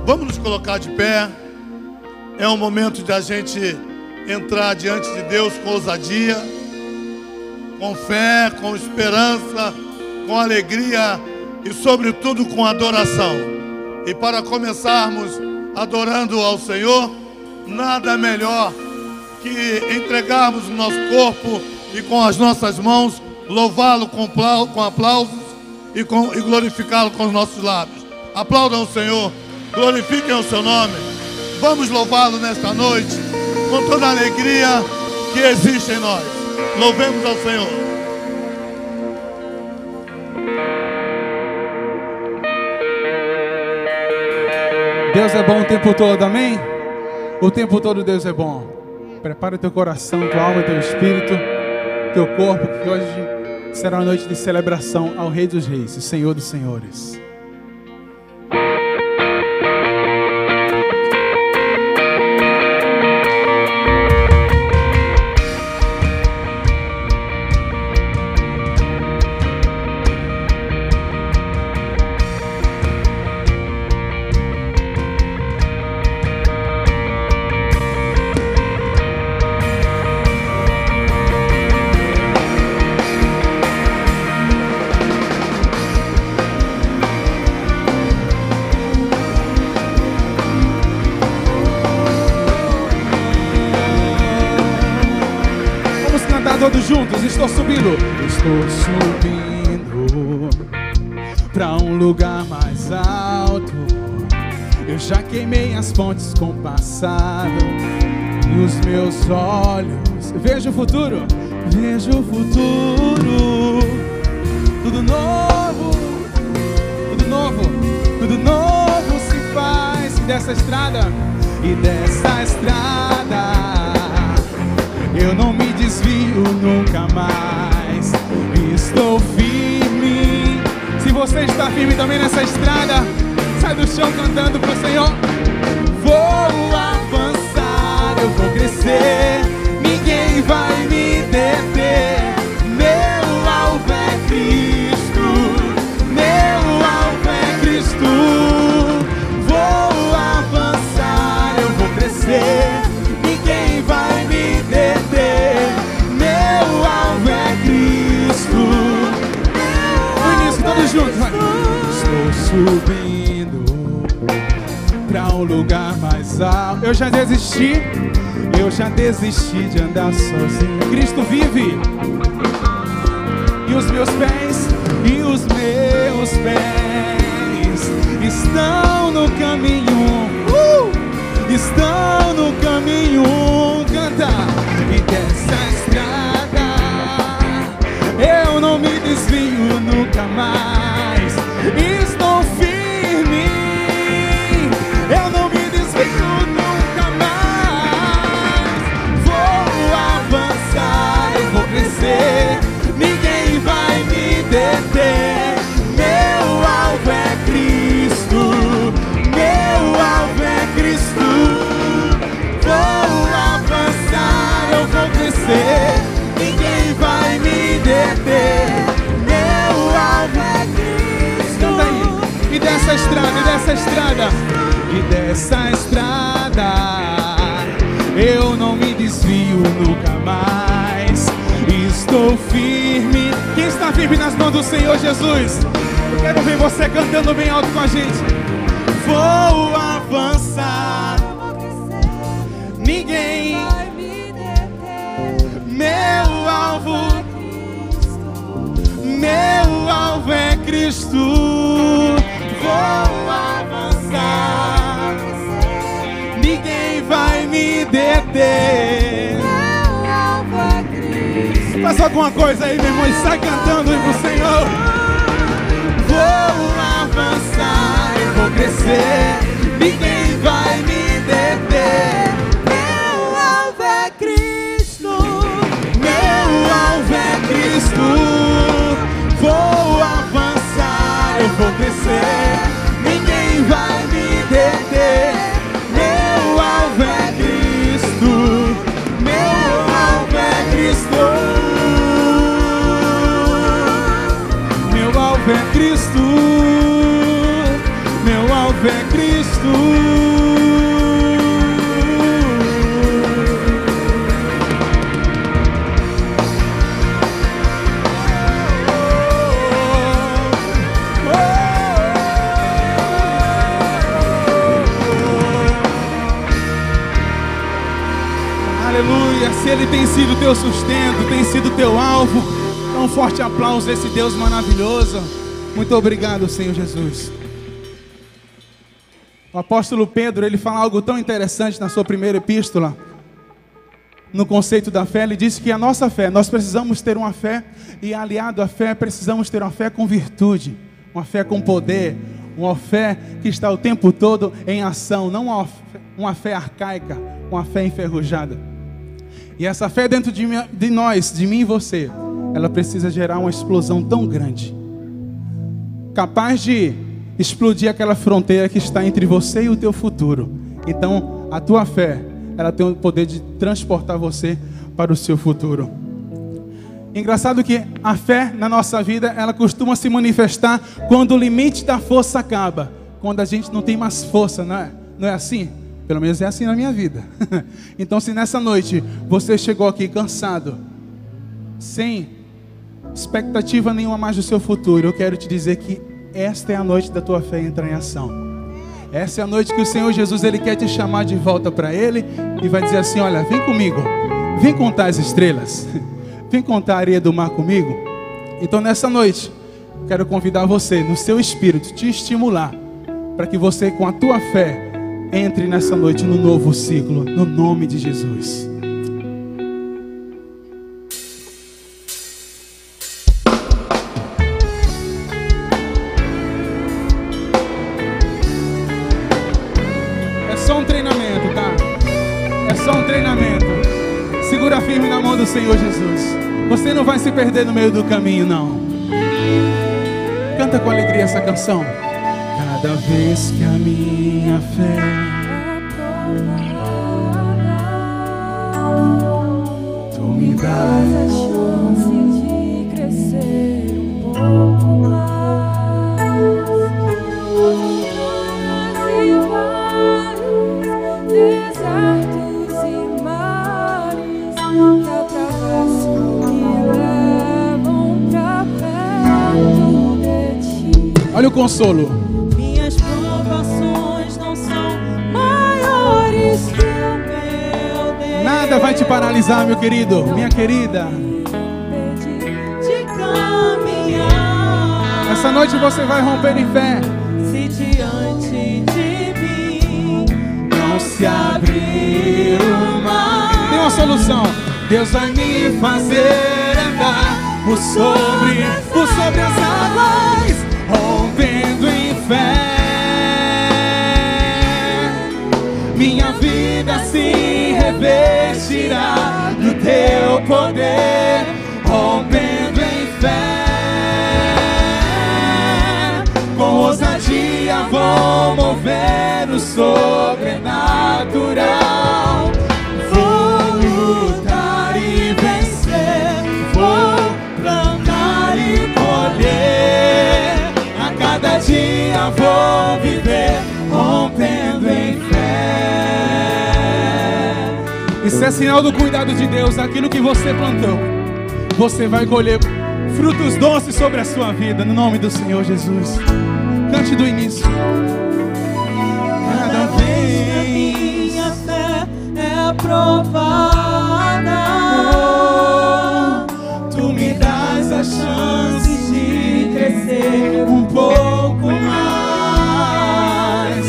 Vamos nos colocar de pé. É um momento de a gente entrar diante de Deus com ousadia, com fé, com esperança, com alegria e sobretudo com adoração. E para começarmos adorando ao Senhor, nada melhor que entregarmos o nosso corpo e com as nossas mãos louvá-lo com aplausos e glorificá-lo com os nossos lábios. Aplaudam o Senhor, glorifiquem o seu nome. Vamos louvá-lo nesta noite com toda a alegria que existe em nós. Louvemos ao Senhor. Deus é bom o tempo todo, amém? O tempo todo Deus é bom. Prepara o teu coração, tua alma, teu espírito, teu corpo, porque hoje será uma noite de celebração ao Rei dos Reis, o Senhor dos Senhores. Todos juntos, estou subindo pra um lugar mais alto. Eu já queimei as fontes com o passado e os meus olhos vejo o futuro, tudo novo, tudo novo se faz. E dessa estrada eu não me desvio nunca mais. Estou firme. Se você está firme também nessa estrada, sai do chão cantando pro Senhor. Vou avançar, eu vou crescer, ninguém vai me deter. Meu alvo é Cristo, meu alvo é Cristo. Vou avançar, eu vou crescer, ninguém vai me deter. Meu alvo é Cristo. No início, todos juntos, vai. Estou subindo pra um lugar mais alto. Eu já desisti de andar sozinho. Cristo vive. E os meus pés estão no caminho. Estão no caminho. Canta. E dessa estrada eu não me desvio nunca mais. Estou firme, eu não me desvio nunca mais. Vou avançar, eu vou crescer, ninguém vai me deter. Meu alvo é Cristo, meu alvo é Cristo. Vou avançar, eu vou crescer, ninguém vai me deter. Meu alvo é Cristo. Canta aí. E dessa estrada eu não me desvio nunca mais. Estou firme. Quem está firme nas mãos do Senhor Jesus? Eu quero ver você cantando bem alto com a gente. Vou avançar, ninguém vai me deter. Meu alvo é Cristo. Vou avançar, ninguém vai me deter. Meu alvo é Cristo. Faz alguma coisa aí, meu irmão, e sai cantando aí pro Senhor. Vou avançar, eu vou crescer, ninguém vai me deter. Meu alvo é Cristo, meu alvo é Cristo. Vou avançar, eu vou crescer, ninguém vai me deter. Meu alvo é Cristo, meu alvo é Cristo. Meu alvo é Cristo, meu alvo é Cristo. Aleluia, se Ele tem sido teu sustento, tem sido teu alvo, dá um forte aplauso a esse Deus maravilhoso. Muito obrigado, Senhor Jesus. O apóstolo Pedro, ele fala algo tão interessante na sua primeira epístola, no conceito da fé. Ele disse que a nossa fé, nós precisamos ter uma fé, e aliado à fé, precisamos ter uma fé com virtude, uma fé com poder, uma fé que está o tempo todo em ação, não uma fé arcaica, uma fé enferrujada. E essa fé dentro de nós, de mim e você, ela precisa gerar uma explosão tão grande, capaz de explodir aquela fronteira que está entre você e o teu futuro. Então, a tua fé, ela tem o poder de transportar você para o seu futuro. Engraçado que a fé na nossa vida, ela costuma se manifestar quando o limite da força acaba, quando a gente não tem mais força, não é? Não é assim? Pelo menos é assim na minha vida. Então, se nessa noite você chegou aqui cansado, sem expectativa nenhuma mais do seu futuro, eu quero te dizer que esta é a noite da tua fé entrar em ação. Essa é a noite que o Senhor Jesus, Ele quer te chamar de volta para Ele e vai dizer assim: olha, vem comigo, vem contar as estrelas, vem contar a areia do mar comigo. Então, nessa noite, quero convidar você, no seu espírito, te estimular, para que você, com a tua fé, entre nessa noite no novo ciclo, no nome de Jesus. É só um treinamento, tá? É só um treinamento. Segura firme na mão do Senhor Jesus. Você não vai se perder no meio do caminho, não. Canta com alegria essa canção. Cada vez que a minha fé tu me dás a chance de crescer um pouco mais, montanhas e desertos e mares que atravesso e levam pra perto de ti. Olha o consolo. Nada vai te paralisar, meu querido, minha querida. Essa noite você vai romper em fé. Se diante de mim não se abrir o mar, tem uma solução. Deus vai me fazer andar por sobre as águas, rompendo em fé. Minha vida se revestirá do teu poder, rompendo em fé. Com ousadia vou mover o sobrenatural. Vou lutar e vencer, vou plantar e colher. A cada dia vou viver, rompendo em fé. Isso é sinal do cuidado de Deus. Aquilo que você plantou, você vai colher frutos doces sobre a sua vida, no nome do Senhor Jesus. Cante do início. Cada vez que a minha fé é provada, tu me dás a chance de crescer um pouco mais.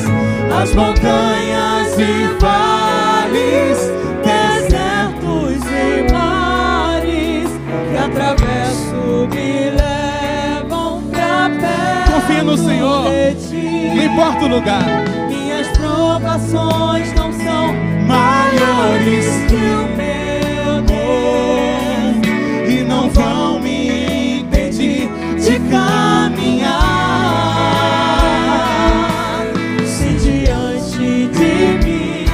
As montanhas e vales, desertos e mares que atravesso me levam pra perto. Confia no Senhor, não importa o lugar. Minhas provações não são maiores que o meu Deus e não vão me impedir de caminhar. Se diante de mim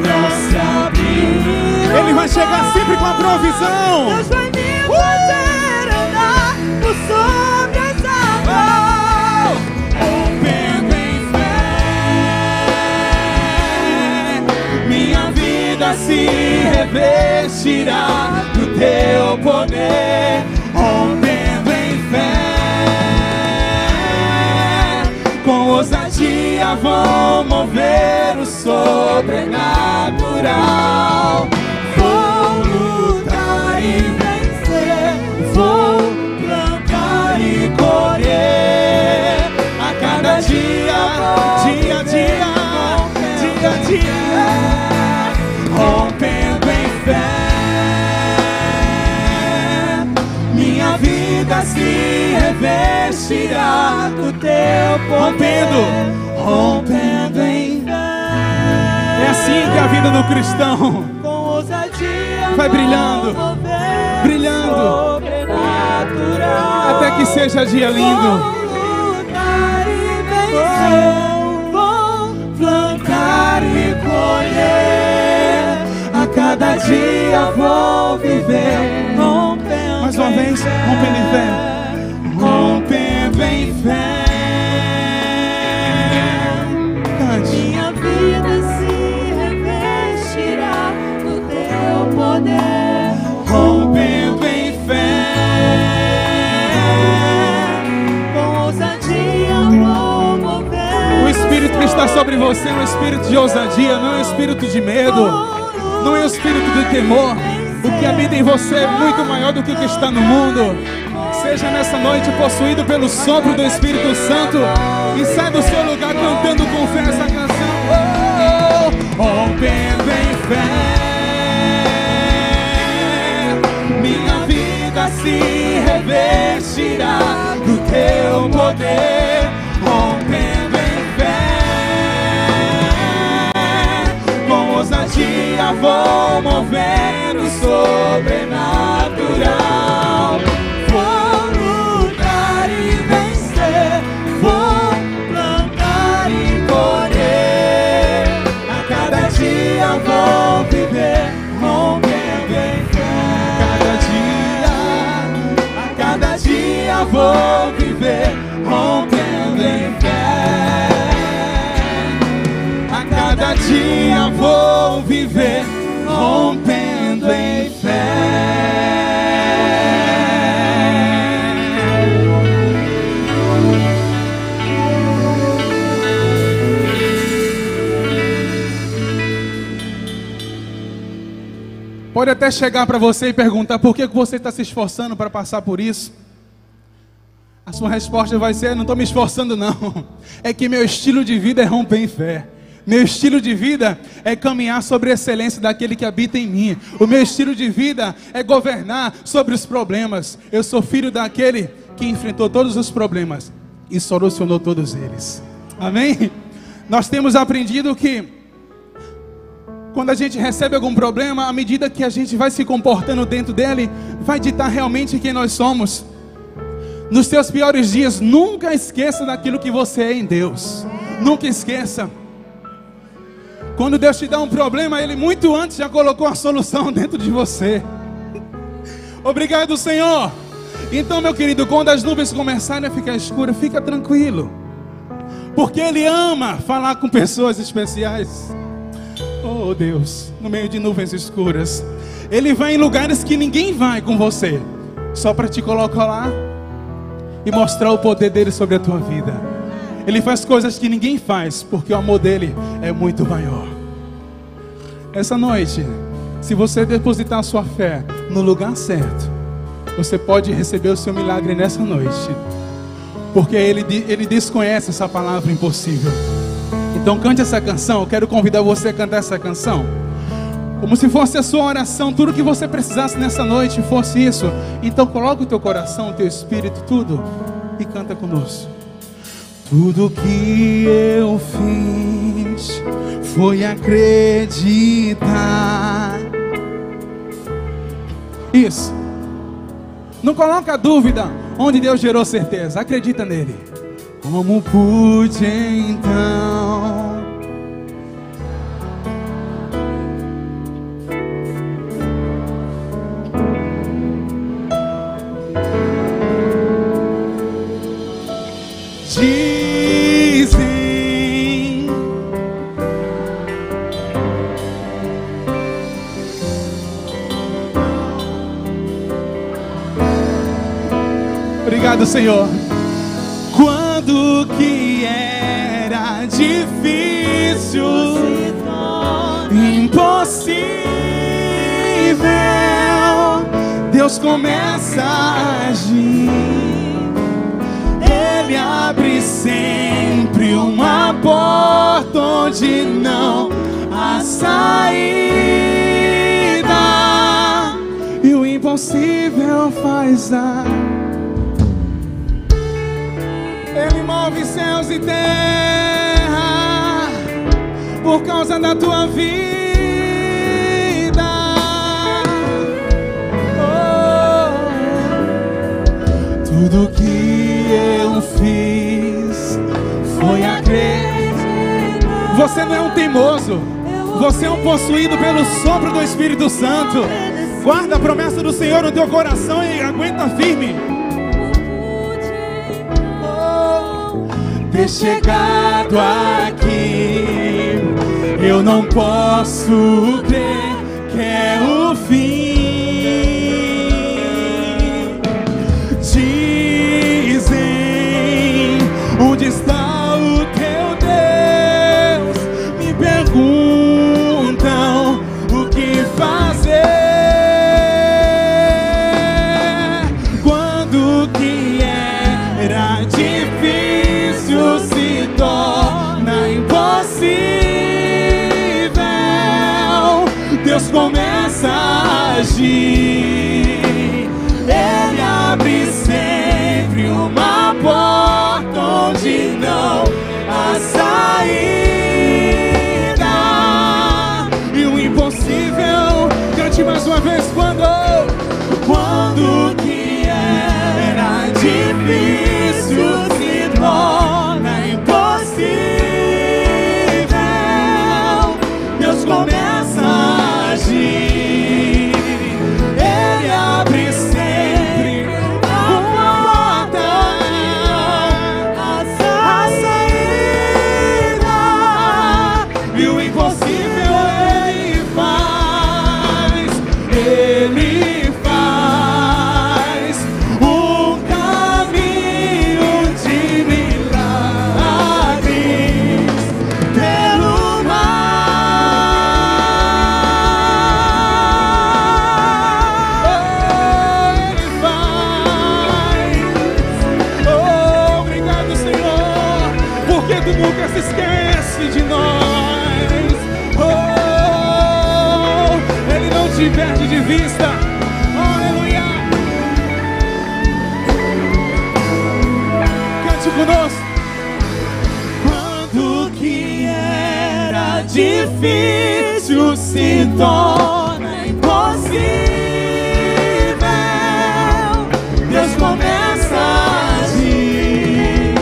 não se abrir, Ele vai chegar sempre com a provisão. Deus vai me fazer andar por sobre as águas, rompendo em fé. vida se revestirá do teu poder, rompendo em fé. Com ousadia vou mover o sobrenatural. Vou lutar e vencer, vou plantar e colher. A cada dia, dia a dia, dia a dia, rompendo em fé. Minha vida se revestirá do teu poder, rompendo em fé. É assim que a vida do cristão vai brilhando, brilhando, até que seja dia lindo. Vou plantar e colher, a cada dia vou viver, rompendo. Mais uma vez, rompendo em fé, rompendo em fé. Cante. Minha vida se revestirá do teu poder, Rompendo em fé. com ousadia vou mover. O Espírito que está sobre você é um espírito de ousadia, não é um espírito de medo, não é um espírito de temor. O que habita em você é muito maior do que o que está no mundo. Seja nessa noite possuído pelo sopro do Espírito Santo e sai do seu lugar cantando com fé essa canção. Rompendo em fé. Minha vida se revestirá do teu poder, rompendo em fé. Com ousadia vou mover o sobrenatural. Vou lutar e vencer, vou plantar e colher. A cada dia vou viver, rompendo em fé. Cada dia vou viver, rompendo em fé. A cada dia vou viver, rompendo em fé. Pode até chegar para você e perguntar por que você está se esforçando para passar por isso. A sua resposta vai ser: não estou me esforçando não. É que meu estilo de vida é romper em fé. Meu estilo de vida é caminhar sobre a excelência daquele que habita em mim. O meu estilo de vida é governar sobre os problemas. Eu sou filho daquele que enfrentou todos os problemas e solucionou todos eles. Amém? Nós temos aprendido que quando a gente recebe algum problema, à medida que a gente vai se comportando dentro dele, vai ditar realmente quem nós somos. Nos seus piores dias, nunca esqueça daquilo que você é em Deus. Nunca esqueça. Quando Deus te dá um problema, Ele muito antes já colocou a solução dentro de você. Obrigado, Senhor. Então, meu querido, quando as nuvens começarem a ficar escuras, fica tranquilo, porque Ele ama falar com pessoas especiais. Oh Deus, no meio de nuvens escuras, Ele vai em lugares que ninguém vai com você, só para te colocar lá e mostrar o poder dele sobre a tua vida. Ele faz coisas que ninguém faz, porque o amor dele é muito maior. Essa noite, se você depositar a sua fé no lugar certo, você pode receber o seu milagre nessa noite, porque ele desconhece essa palavra impossível. Então cante essa canção. Eu quero convidar você a cantar essa canção como se fosse a sua oração. Tudo que você precisasse nessa noite fosse isso. Então coloca o teu coração, o teu espírito, tudo, e canta conosco. Tudo que eu fiz foi acreditar. Isso. Não coloca dúvida onde Deus gerou certeza. Acredita nele. Como pude então dizem Obrigado, Senhor. Quando que era difícil, impossível, Deus começa a agir. Ele abre sempre uma porta onde não há saída, e o impossível faz dar. Ele move céus e terra por causa da tua vida. Tudo que eu fiz foi acreditar. Você não é um teimoso, você é um possuído pelo sopro do Espírito Santo. Guarda a promessa do Senhor no teu coração e aguenta firme. Ter chegado aqui, eu não posso crer que é o fim. Onde está o teu Deus? Me perguntam o que fazer. Quando que era difícil se torna impossível, Deus começa a agir. Ele abre sempre uma porta onde não há saída, e o impossível. Cante mais uma vez. Quando que era difícil se torna impossível, Deus começa a agir. Ele abre sempre uma porta, a saída, e o impossível Ele faz. Ele faz um caminho de milagres pelo mar. Ele faz. Obrigado, Senhor, porque Tu nunca se esquece de nós. Ele não te perde de vista. Aleluia. Cante conosco. Quando que era difícil se torna impossível, Deus começa a agir.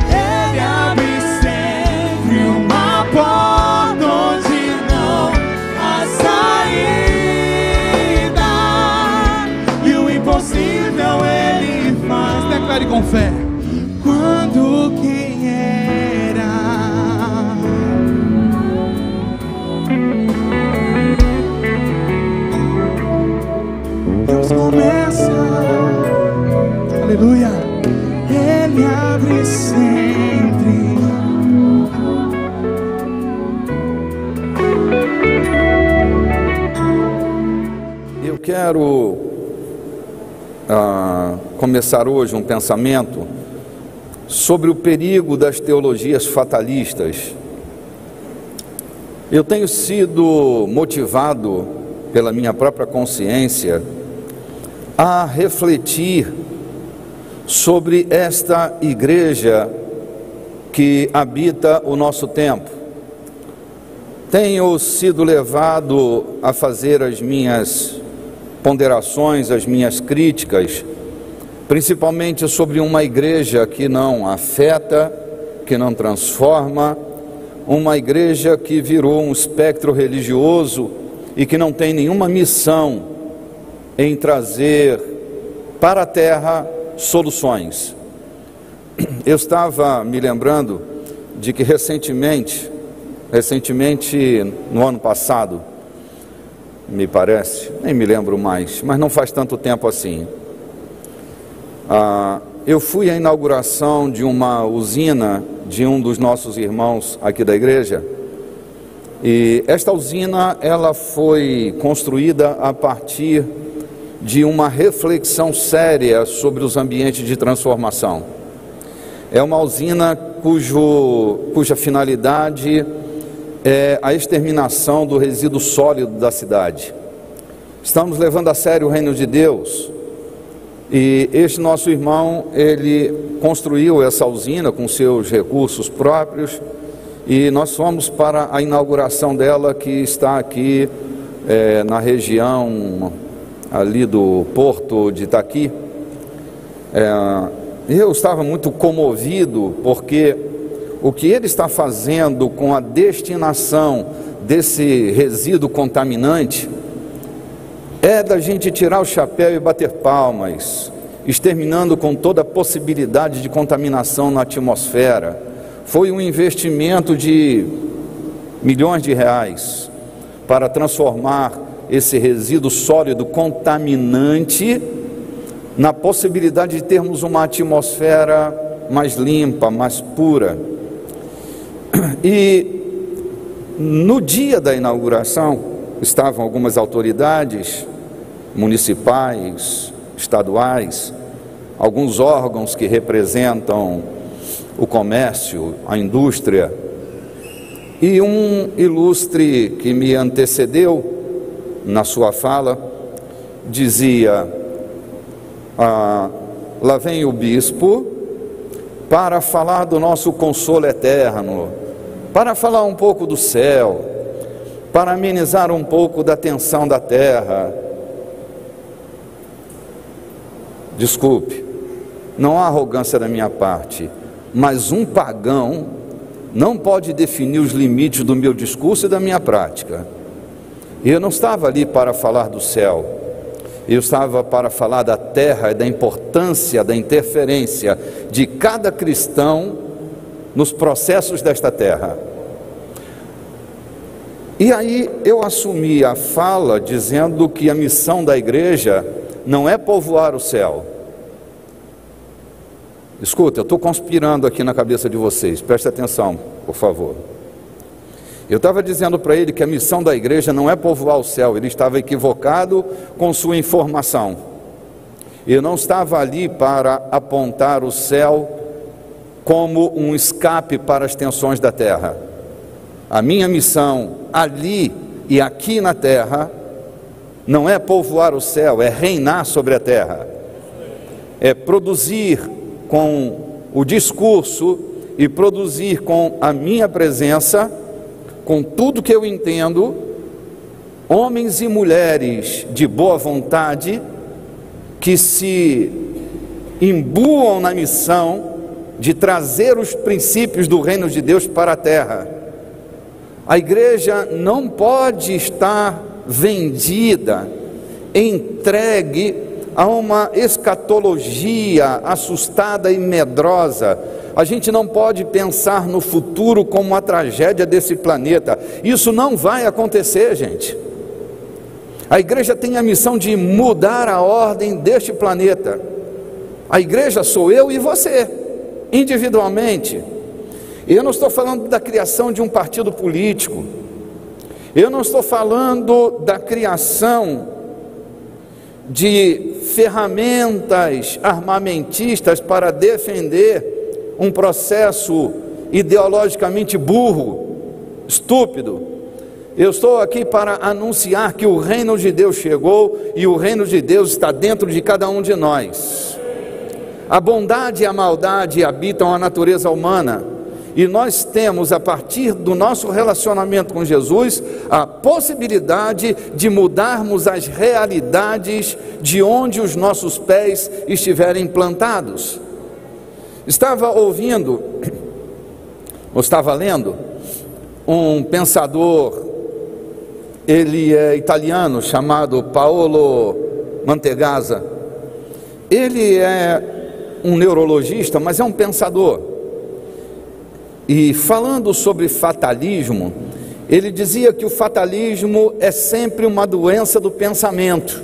Ele abre sempre uma porta onde não há saída, e o impossível Ele faz. Declare com fé. Quando quem era Deus começa, aleluia, Ele abre sempre. Eu quero começar hoje um pensamento sobre o perigo das teologias fatalistas. Eu tenho sido motivado pela minha própria consciência a refletir sobre esta igreja que habita o nosso tempo. Tenho sido levado a fazer as minhas ponderações, as minhas críticas, principalmente sobre uma igreja que não afeta, que não transforma, uma igreja que virou um espectro religioso e que não tem nenhuma missão em trazer para a terra soluções. Eu estava me lembrando de que recentemente no ano passado, me parece, nem me lembro mais, mas não faz tanto tempo assim, eu fui à inauguração de uma usina de um dos nossos irmãos aqui da igreja, e esta usina ela foi construída a partir de uma reflexão séria sobre os ambientes de transformação. É uma usina cuja finalidade é a exterminação do resíduo sólido da cidade. Estamos levando a sério o reino de Deus, e este nosso irmão, ele construiu essa usina com seus recursos próprios, e nós fomos para a inauguração dela, que está aqui na região ali do Porto de Itaqui. Eu estava muito comovido, porque o que ele está fazendo com a destinação desse resíduo contaminante é da gente tirar o chapéu e bater palmas, exterminando com toda a possibilidade de contaminação na atmosfera. Foi um investimento de milhões de reais para transformar esse resíduo sólido contaminante na possibilidade de termos uma atmosfera mais limpa, mais pura. E no dia da inauguração estavam algumas autoridades municipais, estaduais, alguns órgãos que representam o comércio, a indústria, e um ilustre que me antecedeu na sua fala dizia: lá vem o bispo para falar do nosso consolo eterno, para falar um pouco do céu, para amenizar um pouco da tensão da terra. Desculpe, não há arrogância da minha parte, mas um pagão não pode definir os limites do meu discurso e da minha prática. Eu não estava ali para falar do céu, eu estava para falar da terra e da importância da interferência de cada cristão nos processos desta terra. E aí eu assumi a fala dizendo que a missão da igreja não é povoar o céu. Escuta, eu estou conspirando aqui na cabeça de vocês, preste atenção, por favor. Eu estava dizendo para ele que a missão da igreja não é povoar o céu. Ele estava equivocado com sua informação. Eu não estava ali para apontar o céu como um escape para as tensões da terra. A minha missão ali e aqui na terra não é povoar o céu, é reinar sobre a terra, é produzir com o discurso e produzir com a minha presença, com tudo que eu entendo, homens e mulheres de boa vontade que se imbuam na missão de trazer os princípios do reino de Deus para a terra. A igreja não pode estar vendida, entregue a uma escatologia assustada e medrosa. A gente não pode pensar no futuro como uma tragédia desse planeta. Isso não vai acontecer, gente. A igreja tem a missão de mudar a ordem deste planeta. A igreja sou eu e você, individualmente. Eu não estou falando da criação de um partido político. Eu não estou falando da criação de ferramentas armamentistas para defender um processo ideologicamente burro, estúpido. Eu estou aqui para anunciar que o reino de Deus chegou e o reino de Deus está dentro de cada um de nós. A bondade e a maldade habitam a natureza humana. E nós temos, a partir do nosso relacionamento com Jesus, a possibilidade de mudarmos as realidades de onde os nossos pés estiverem plantados. Estava ouvindo, ou estava lendo, um pensador, ele é italiano, chamado Paolo Mantegazza. Ele é um neurologista, mas é um pensador. E falando sobre fatalismo, ele dizia que o fatalismo é sempre uma doença do pensamento.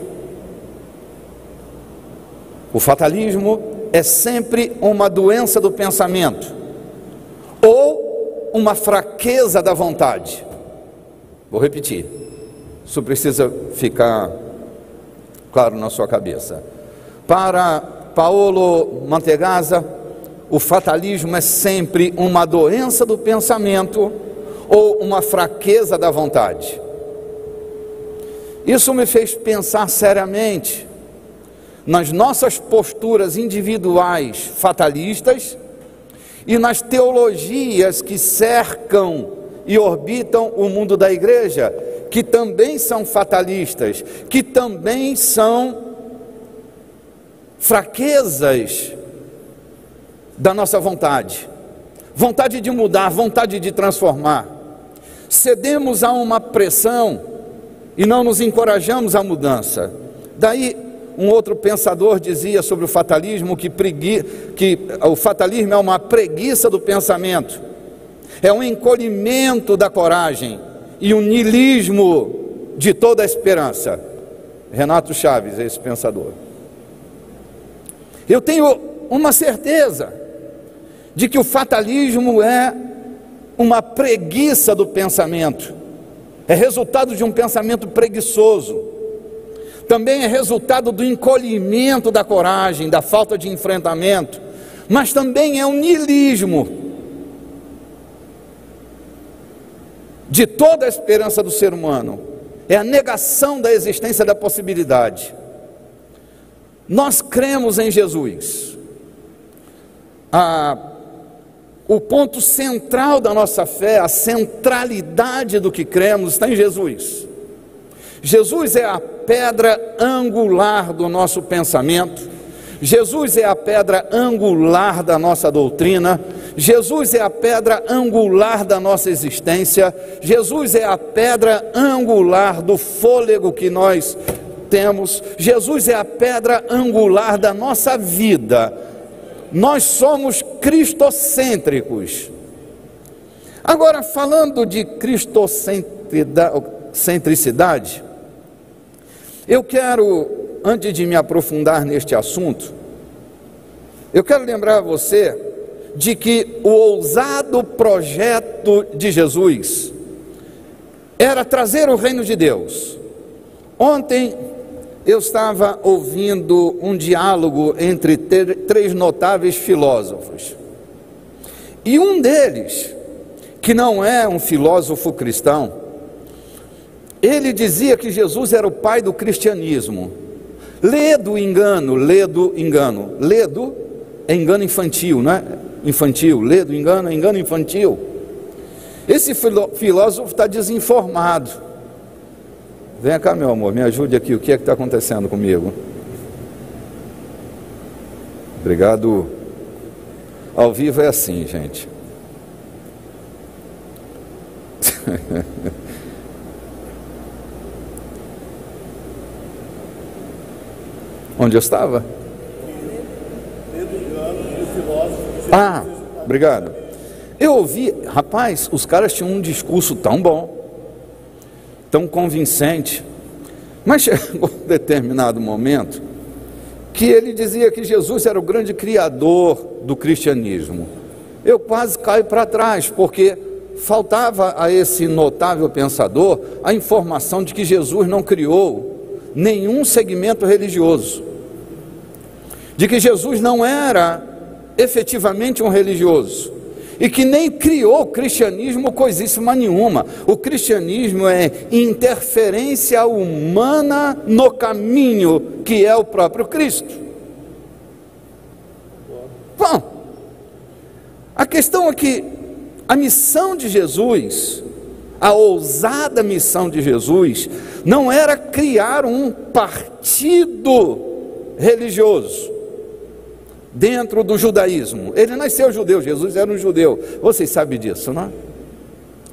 O fatalismo é sempre uma doença do pensamento ou uma fraqueza da vontade. Vou repetir, isso precisa ficar claro na sua cabeça. Para Paolo Mantegazza, o fatalismo é sempre uma doença do pensamento ou uma fraqueza da vontade. Isso me fez pensar seriamente nas nossas posturas individuais fatalistas e nas teologias que cercam e orbitam o mundo da igreja, que também são fatalistas, que também são fraquezas da nossa vontade, vontade de mudar, vontade de transformar. Cedemos a uma pressão e não nos encorajamos à mudança. Daí um outro pensador dizia sobre o fatalismo que o fatalismo é uma preguiça do pensamento, é um encolhimento da coragem e um niilismo de toda a esperança. Renato Chaves é esse pensador. Eu tenho uma certeza de que o fatalismo é uma preguiça do pensamento, é resultado de um pensamento preguiçoso, também é resultado do encolhimento da coragem, da falta de enfrentamento, mas também é um niilismo de toda a esperança do ser humano, é a negação da existência da possibilidade. Nós cremos em Jesus. O ponto central da nossa fé, a centralidade do que cremos está em Jesus. Jesus é a pedra angular do nosso pensamento, Jesus é a pedra angular da nossa doutrina, Jesus é a pedra angular da nossa existência, Jesus é a pedra angular do fôlego que nós temos, Jesus é a pedra angular da nossa vida. Nós somos cristocêntricos. Agora, falando de cristocentricidade, eu quero, antes de me aprofundar neste assunto, eu quero lembrar a você de que o ousado projeto de Jesus era trazer o reino de Deus. Ontem eu estava ouvindo um diálogo entre três notáveis filósofos, e um deles, que não é um filósofo cristão, ele dizia que Jesus era o pai do cristianismo. Ledo engano, ledo é engano infantil, não é? Infantil, ledo engano é engano infantil. Esse filósofo está desinformado. Vem cá, meu amor, me ajude aqui, o que é que está acontecendo comigo? Obrigado. Ao vivo é assim, gente. Onde eu estava? Ah, obrigado. Eu ouvi, rapaz, os caras tinham um discurso tão bom, tão convincente, mas chegou um determinado momento que ele dizia que Jesus era o grande criador do cristianismo. Eu quase caio para trás, porque faltava a esse notável pensador a informação de que Jesus não criou nenhum segmento religioso, de que Jesus não era efetivamente um religioso, e que nem criou o cristianismo coisíssima nenhuma. O cristianismo é interferência humana no caminho que é o próprio Cristo. Bom, a questão é que a missão de Jesus, a ousada missão de Jesus, não era criar um partido religioso dentro do judaísmo. Ele nasceu judeu, Jesus era um judeu. Vocês sabem disso, não é?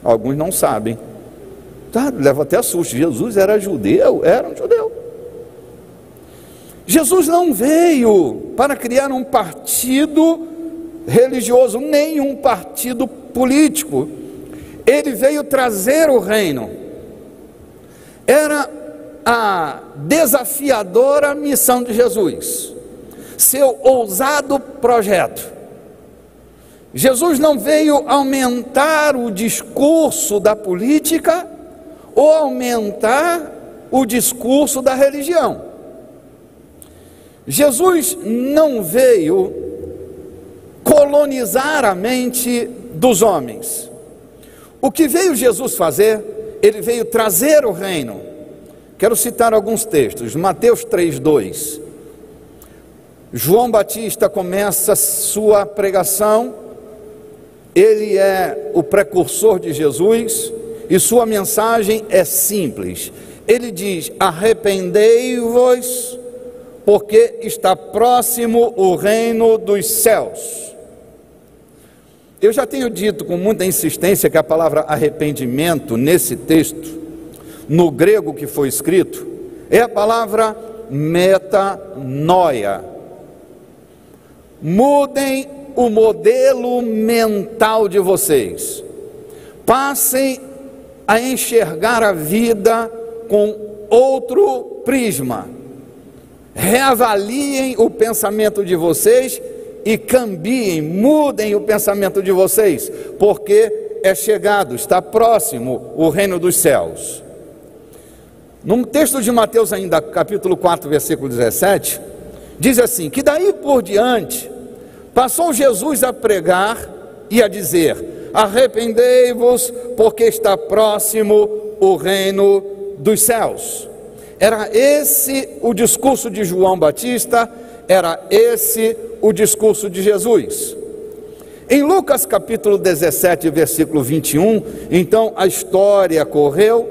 Alguns não sabem. Tá, leva até susto. Jesus era judeu, era um judeu. Jesus não veio para criar um partido religioso, nem um partido político. Ele veio trazer o reino. Era a desafiadora missão de Jesus: seu ousado projeto. Jesus não veio aumentar o discurso da política ou aumentar o discurso da religião. Jesus não veio colonizar a mente dos homens. O que veio Jesus fazer? Ele veio trazer o reino. Quero citar alguns textos. Mateus 3:2. João Batista começa sua pregação. Ele é o precursor de Jesus e sua mensagem é simples. Ele diz: arrependei-vos, porque está próximo o reino dos céus. Eu já tenho dito com muita insistência que a palavra arrependimento nesse texto, no grego que foi escrito, é a palavra metanoia. Mudem o modelo mental de vocês, passem a enxergar a vida com outro prisma, reavaliem o pensamento de vocês e cambiem, mudem o pensamento de vocês, porque é chegado, está próximo o reino dos céus. No texto de Mateus ainda, capítulo 4, versículo 17, diz assim, que daí por diante, passou Jesus a pregar e a dizer, arrependei-vos, porque está próximo o reino dos céus. Era esse o discurso de João Batista, era esse o discurso de Jesus. Em Lucas capítulo 17, versículo 21, então a história correu,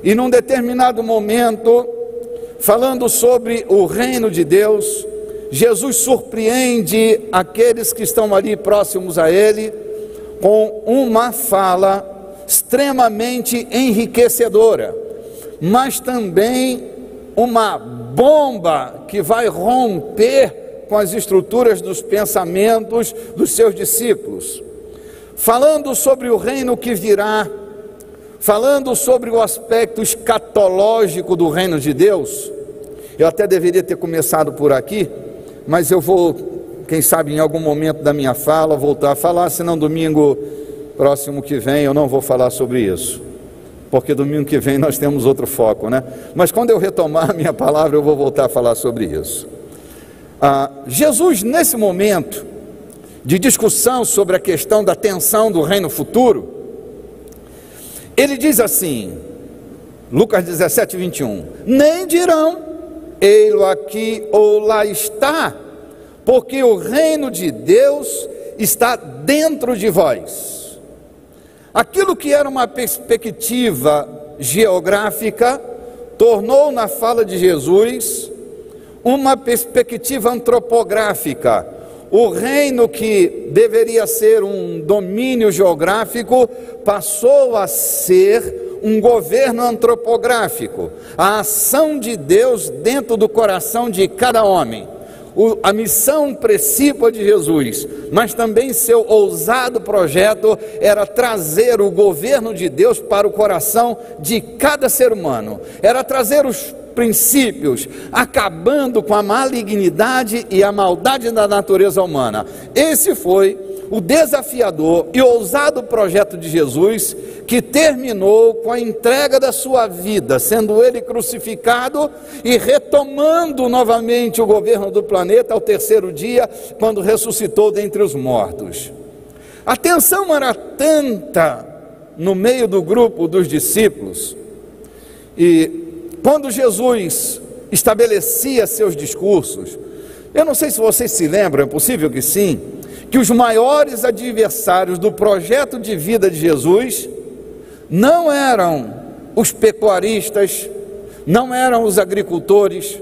e num determinado momento, falando sobre o reino de Deus, Jesus surpreende aqueles que estão ali próximos a ele, com uma fala extremamente enriquecedora, mas também uma bomba que vai romper com as estruturas dos pensamentos dos seus discípulos, falando sobre o reino que virá, falando sobre o aspecto escatológico do reino de Deus. Eu até deveria ter começado por aqui, mas eu vou, quem sabe em algum momento da minha fala, voltar a falar, senão domingo próximo que vem eu não vou falar sobre isso, porque domingo que vem nós temos outro foco, né? Mas quando eu retomar a minha palavra, eu vou voltar a falar sobre isso. Jesus, nesse momento de discussão sobre a questão da tensão do reino futuro, ele diz assim, Lucas 17, 21, nem dirão, ei-lo aqui ou lá está, porque o reino de Deus está dentro de vós. Aquilo que era uma perspectiva geográfica, tornou na fala de Jesus uma perspectiva antropográfica. O reino que deveria ser um domínio geográfico passou a ser um governo antropográfico, a ação de Deus dentro do coração de cada homem. A missão principal de Jesus, mas também seu ousado projeto era trazer o governo de Deus para o coração de cada ser humano, era trazer os princípios, acabando com a malignidade e a maldade da natureza humana. Esse foi o desafiador e ousado projeto de Jesus, que terminou com a entrega da sua vida, sendo ele crucificado e retomando novamente o governo do planeta ao terceiro dia, quando ressuscitou dentre os mortos. A tensão era tanta no meio do grupo dos discípulos, e quando Jesus estabelecia seus discursos, eu não sei se vocês se lembram, é possível que sim, que os maiores adversários do projeto de vida de Jesus não eram os pecuaristas, não eram os agricultores,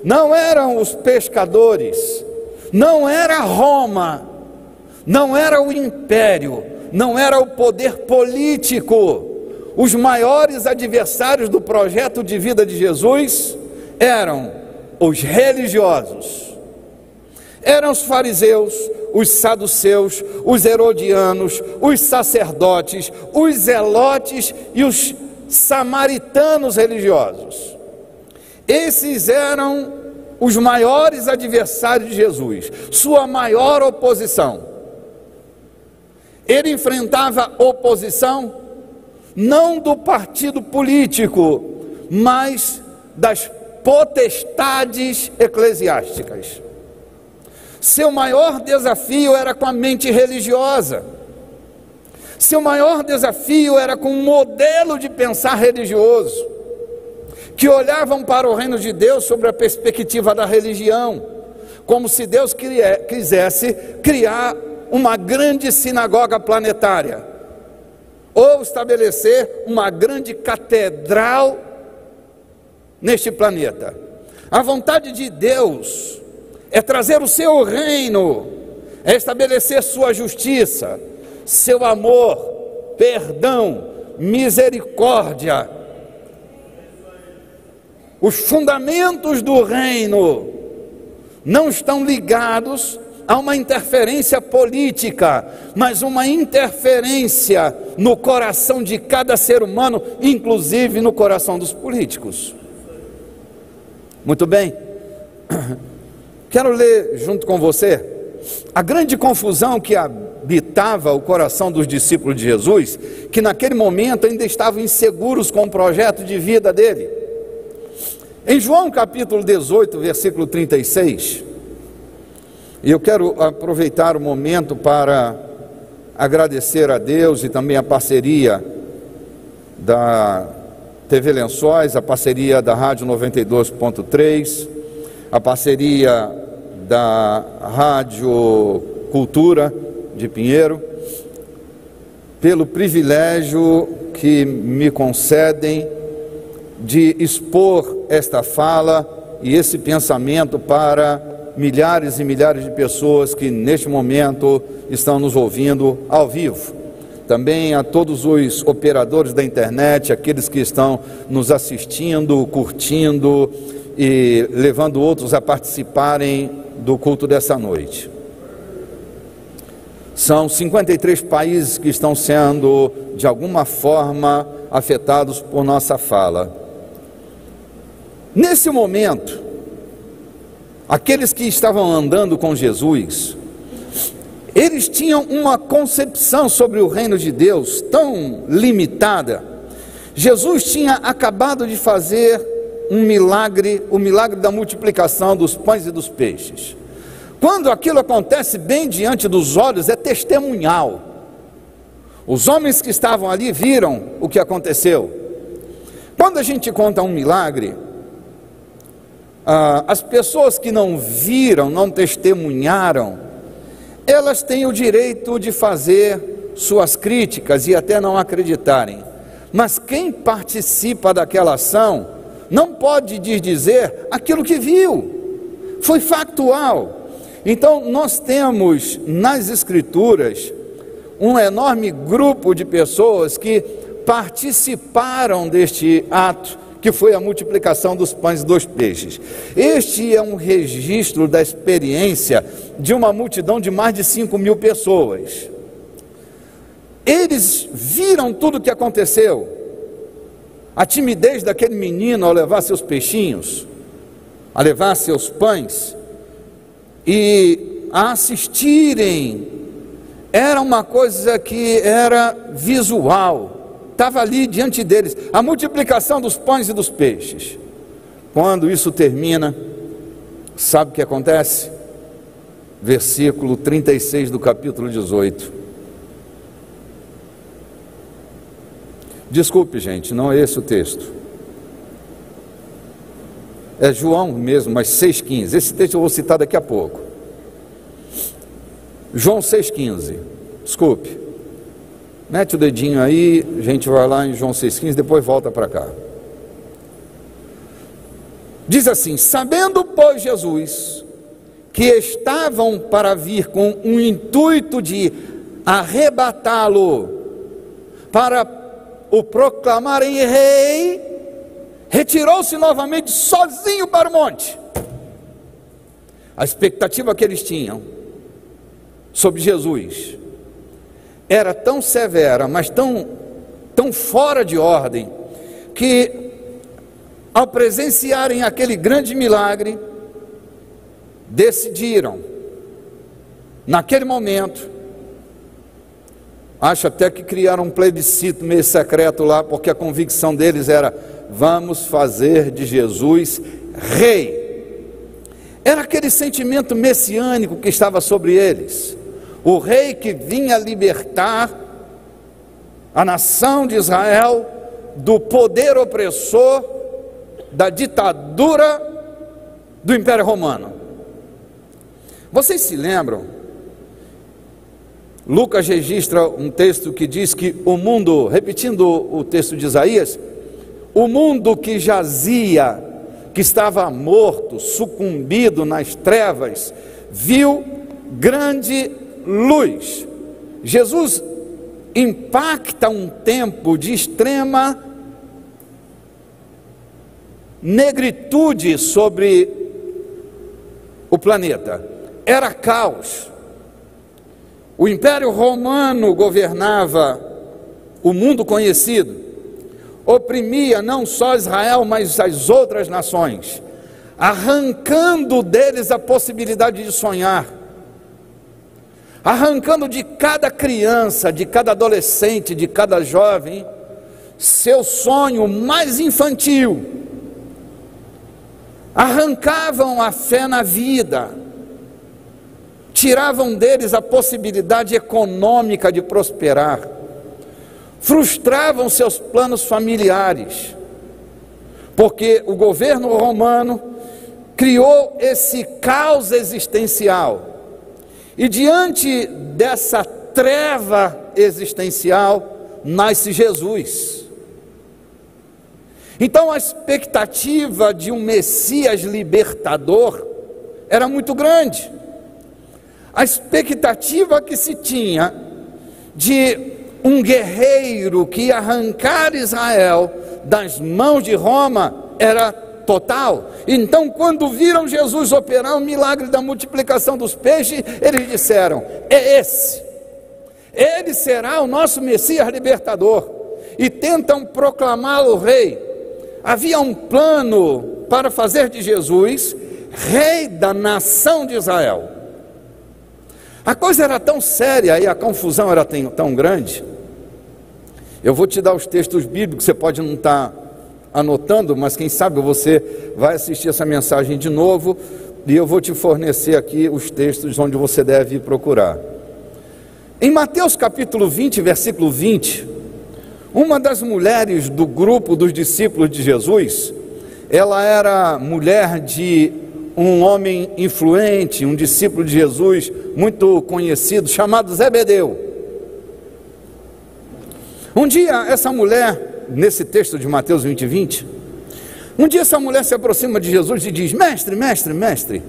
não eram os pescadores, não era Roma, não era o império, não era o poder político. Os maiores adversários do projeto de vida de Jesus eram os religiosos, eram os fariseus, os saduceus, os herodianos, os sacerdotes, os zelotes e os samaritanos religiosos. Esses eram os maiores adversários de Jesus, sua maior oposição. Ele enfrentava oposição não do partido político, mas das potestades eclesiásticas. Seu maior desafio era com a mente religiosa. Seu maior desafio era com um modelo de pensar religioso, que olhavam para o reino de Deus sobre a perspectiva da religião, como se Deus quisesse criar uma grande sinagoga planetária, ou estabelecer uma grande catedral neste planeta. A vontade de Deus é trazer o seu reino, é estabelecer sua justiça, seu amor, perdão, misericórdia. Os fundamentos do reino não estão ligados a uma interferência política, mas uma interferência no coração de cada ser humano, inclusive no coração dos políticos. Muito bem, quero ler junto com você a grande confusão que habitava o coração dos discípulos de Jesus, que naquele momento ainda estavam inseguros com o projeto de vida dele. Em João capítulo 18, versículo 36, e eu quero aproveitar o momento para agradecer a Deus e também a parceria da TV Lençóis, a parceria da Rádio 92.3, a parceria da Rádio Cultura de Pinheiro, pelo privilégio que me concedem de expor esta fala e esse pensamento para milhares e milhares de pessoas que neste momento estão nos ouvindo ao vivo. Também a todos os operadores da internet, aqueles que estão nos assistindo, curtindo e levando outros a participarem do culto dessa noite. São 53 países que estão sendo, de alguma forma, afetados por nossa fala. Nesse momento, aqueles que estavam andando com Jesus, eles tinham uma concepção sobre o reino de Deus tão limitada. Jesus tinha acabado de fazer um milagre, o milagre da multiplicação dos pães e dos peixes. Quando aquilo acontece bem diante dos olhos, é testemunhal. Os homens que estavam ali viram o que aconteceu. Quando a gente conta um milagre, as pessoas que não viram, não testemunharam, elas têm o direito de fazer suas críticas e até não acreditarem. Mas quem participa daquela ação não pode dizer aquilo que viu, foi factual. Então nós temos nas Escrituras um enorme grupo de pessoas que participaram deste ato, que foi a multiplicação dos pães e dos peixes. Este é um registro da experiência de uma multidão de mais de 5.000 pessoas. Eles viram tudo o que aconteceu. A timidez daquele menino ao levar seus peixinhos, a levar seus pães, e a assistirem, era uma coisa que era visual. Estava ali diante deles, a multiplicação dos pães e dos peixes. Quando isso termina, sabe o que acontece? Versículo 36 do capítulo 18. Desculpe, gente, não é esse o texto. É João mesmo, mas 6,15. Esse texto eu vou citar daqui a pouco. João 6,15. Desculpe. Mete o dedinho aí, a gente vai lá em João 6,15, depois volta para cá. Diz assim: sabendo, pois, Jesus, que estavam para vir com o intuito de arrebatá-lo, para o proclamarem rei, retirou-se novamente sozinho para o monte. A expectativa que eles tinham sobre Jesus era tão severa, mas tão fora de ordem, que ao presenciarem aquele grande milagre, decidiram, naquele momento, acho até que criaram um plebiscito meio secreto lá, porque a convicção deles era: vamos fazer de Jesus rei. Era aquele sentimento messiânico que estava sobre eles, o rei que vinha libertar a nação de Israel do poder opressor, da ditadura do Império Romano. Vocês se lembram? Lucas registra um texto que diz que o mundo, repetindo o texto de Isaías, o mundo que jazia, que estava morto, sucumbido nas trevas, viu grande luz. Jesus impacta um tempo de extrema negritude sobre o planeta. Era caos. O Império Romano governava o mundo conhecido, oprimia não só Israel, mas as outras nações, arrancando deles a possibilidade de sonhar, arrancando de cada criança, de cada adolescente, de cada jovem, seu sonho mais infantil. Arrancavam a fé na vida, tiravam deles a possibilidade econômica de prosperar, frustravam seus planos familiares, porque o governo romano criou esse caos existencial, e diante dessa treva existencial nasce Jesus. Então a expectativa de um Messias libertador era muito grande. A expectativa que se tinha de um guerreiro que ia arrancar Israel das mãos de Roma era total. Então, quando viram Jesus operar o milagre da multiplicação dos peixes, eles disseram: é esse, ele será o nosso Messias libertador, e tentam proclamá-lo rei. Havia um plano para fazer de Jesus rei da nação de Israel. A coisa era tão séria e a confusão era tão grande. Eu vou te dar os textos bíblicos, você pode não estar anotando, mas quem sabe você vai assistir essa mensagem de novo, e eu vou te fornecer aqui os textos onde você deve procurar. Em Mateus capítulo 20, versículo 20, uma das mulheres do grupo dos discípulos de Jesus, ela era mulher de um homem influente, um discípulo de Jesus muito conhecido, chamado Zebedeu. Um dia essa mulher, nesse texto de Mateus 20, 20, um dia essa mulher se aproxima de Jesus e diz: mestre, mestre, mestre,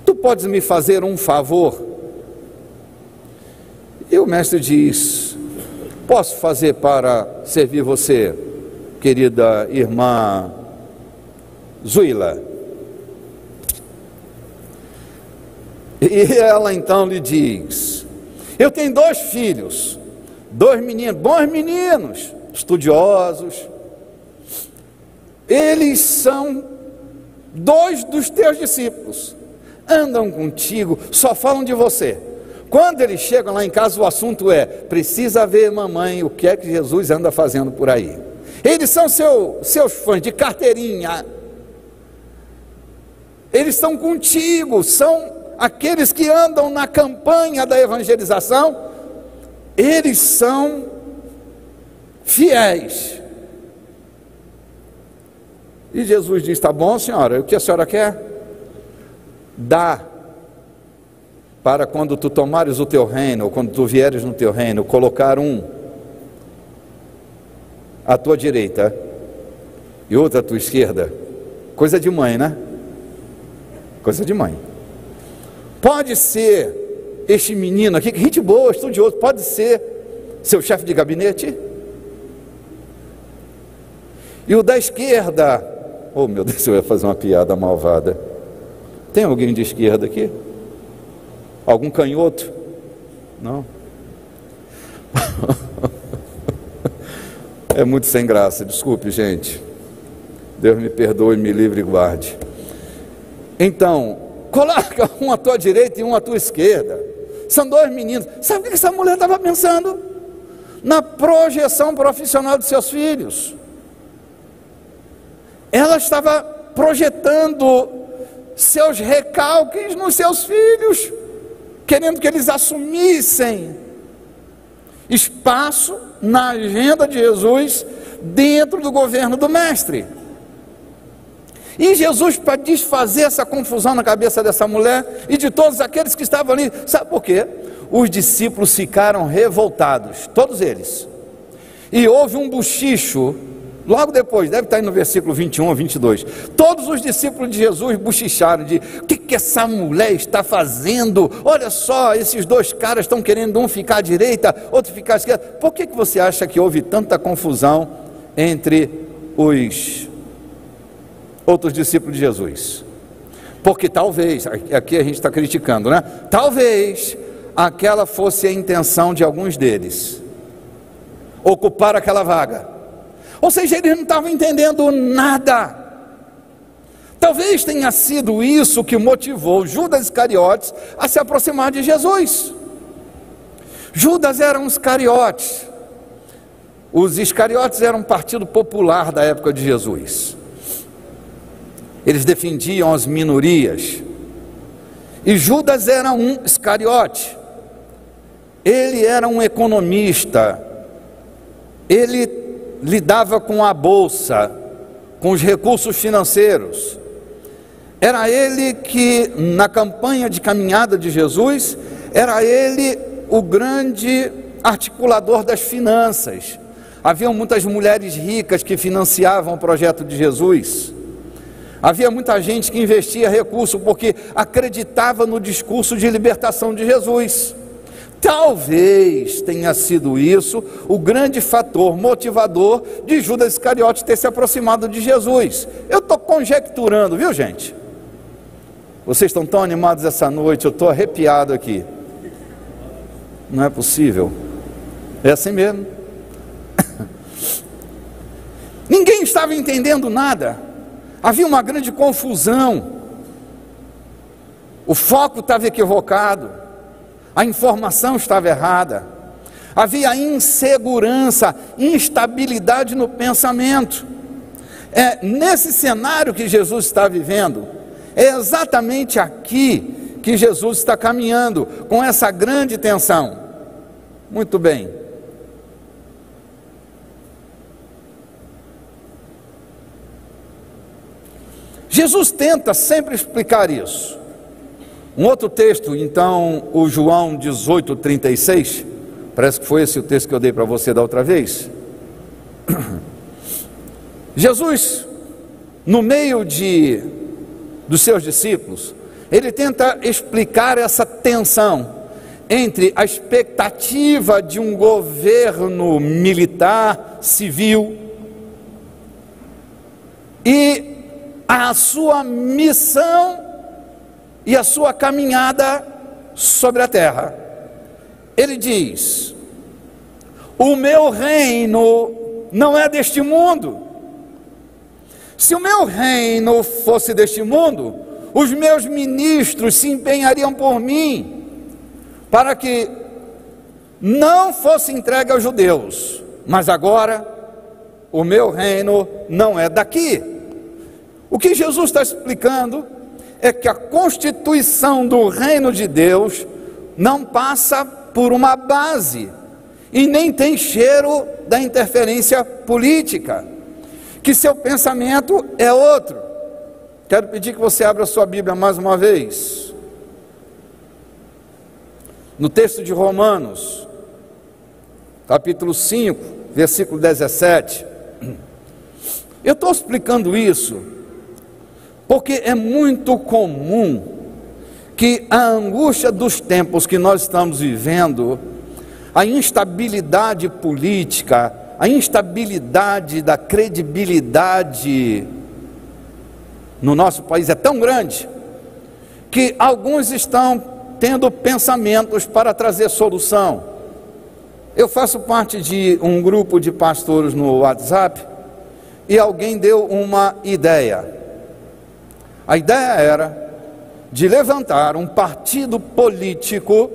tu podes me fazer um favor? E o mestre diz: posso fazer para servir você, querida irmã Zuila? E ela então lhe diz: eu tenho 2 filhos, 2 meninos, bons meninos, estudiosos, eles são 2 dos teus discípulos, andam contigo, só falam de você. Quando eles chegam lá em casa, o assunto é: precisa ver, mamãe, o que é que Jesus anda fazendo por aí. Eles são seus fãs de carteirinha, eles estão contigo, são aqueles que andam na campanha da evangelização, eles são fiéis. E Jesus diz: tá bom, senhora, o que a senhora quer? Dá, para quando tu tomares o teu reino, ou quando tu vieres no teu reino, colocar um à tua direita e outro à tua esquerda. Coisa de mãe, né? Coisa de mãe. Pode ser este menino aqui, que gente boa, estudioso, pode ser seu chefe de gabinete. E o da esquerda, oh meu Deus, eu ia fazer uma piada malvada. Tem alguém de esquerda aqui? Algum canhoto? Não? É muito sem graça, desculpe, gente. Deus me perdoe, me livre e guarde. Então, coloca um à tua direita e um à tua esquerda. São dois meninos. Sabe o que essa mulher estava pensando? Na projeção profissional de seus filhos. Ela estava projetando seus recalques nos seus filhos, querendo que eles assumissem espaço na agenda de Jesus dentro do governo do Mestre. E Jesus, para desfazer essa confusão na cabeça dessa mulher e de todos aqueles que estavam ali, sabe por quê? Os discípulos ficaram revoltados, todos eles, e houve um bochicho, logo depois, deve estar aí no versículo 21 ou 22, todos os discípulos de Jesus bochicharam de, o que essa mulher está fazendo? Olha só, esses dois caras estão querendo um ficar à direita, outro ficar à esquerda. Por que você acha que houve tanta confusão entre os outros discípulos de Jesus? Porque talvez, aqui a gente está criticando, né? Talvez aquela fosse a intenção de alguns deles, ocupar aquela vaga. Ou seja, eles não estavam entendendo nada. Talvez tenha sido isso que motivou Judas Iscariotes a se aproximar de Jesus. Judas era um Iscariotes. Os Iscariotes eram um partido popular da época de Jesus. Eles defendiam as minorias. E Judas era um Iscariote. Ele era um economista. Ele lidava com a bolsa, com os recursos financeiros. Era ele que, na campanha de caminhada de Jesus, era ele o grande articulador das finanças. Havia muitas mulheres ricas que financiavam o projeto de Jesus. Havia muita gente que investia recurso porque acreditava no discurso de libertação de Jesus. Talvez tenha sido isso o grande fator motivador de Judas Iscariotes ter se aproximado de Jesus. Eu estou conjecturando, viu, gente? Vocês estão tão animados essa noite, eu estou arrepiado aqui. Não é possível. É assim mesmo. Ninguém estava entendendo nada. Havia uma grande confusão. O foco estava equivocado. A informação estava errada. Havia insegurança, instabilidade no pensamento. É nesse cenário que Jesus está vivendo. É exatamente aqui que Jesus está caminhando, com essa grande tensão. Muito bem. Jesus tenta sempre explicar isso. Um outro texto, então, o João 18:36, parece que foi esse o texto que eu dei para você da outra vez. Jesus, no meio dos seus discípulos, ele tenta explicar essa tensão entre a expectativa de um governo militar, civil, e a sua missão e a sua caminhada sobre a terra. Ele diz: o meu reino não é deste mundo. Se o meu reino fosse deste mundo, os meus ministros se empenhariam por mim, para que não fosse entregue aos judeus. Mas agora, o meu reino não é daqui. O que Jesus está explicando é que a constituição do reino de Deus não passa por uma base e nem tem cheiro da interferência política, que seu pensamento é outro. Quero pedir que você abra sua Bíblia mais uma vez, no texto de Romanos, capítulo 5, versículo 17. Eu estou explicando isso porque é muito comum que a angústia dos tempos que nós estamos vivendo, a instabilidade política, a instabilidade da credibilidade no nosso país é tão grande, que alguns estão tendo pensamentos para trazer solução. Eu faço parte de um grupo de pastores no WhatsApp, e alguém deu uma ideia. A ideia era de levantar um partido político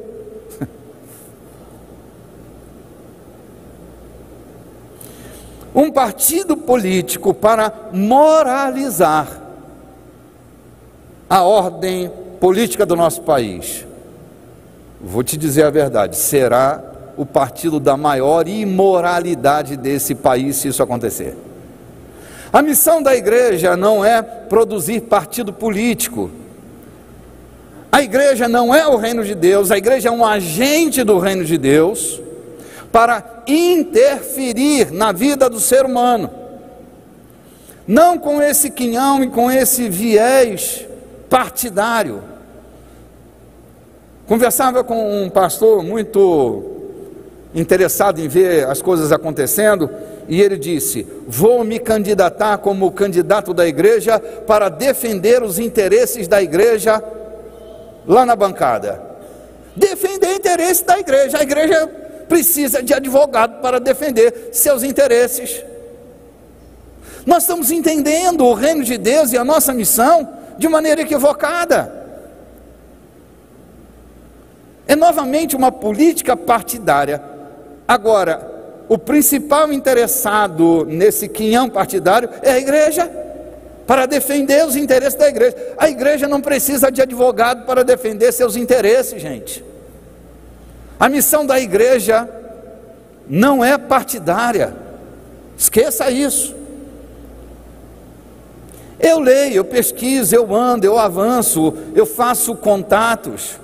para moralizar a ordem política do nosso país. Vou te dizer a verdade, será o partido da maior imoralidade desse país se isso acontecer. A missão da igreja não é produzir partido político. A igreja não é o reino de Deus, a igreja é um agente do reino de Deus para interferir na vida do ser humano. Não com esse quinhão e com esse viés partidário. Conversava com um pastor muito interessado em ver as coisas acontecendo, e ele disse: vou me candidatar como candidato da igreja para defender os interesses da igreja lá na bancada. Defender interesse da igreja. A igreja precisa de advogado para defender seus interesses. Nós estamos entendendo o reino de Deus e a nossa missão de maneira equivocada. É novamente uma política partidária. Agora, o principal interessado nesse quinhão partidário é a igreja, para defender os interesses da igreja. A igreja não precisa de advogado para defender seus interesses, gente. A missão da igreja não é partidária. Esqueça isso. Eu leio, eu pesquiso, eu ando, eu avanço, eu faço contatos.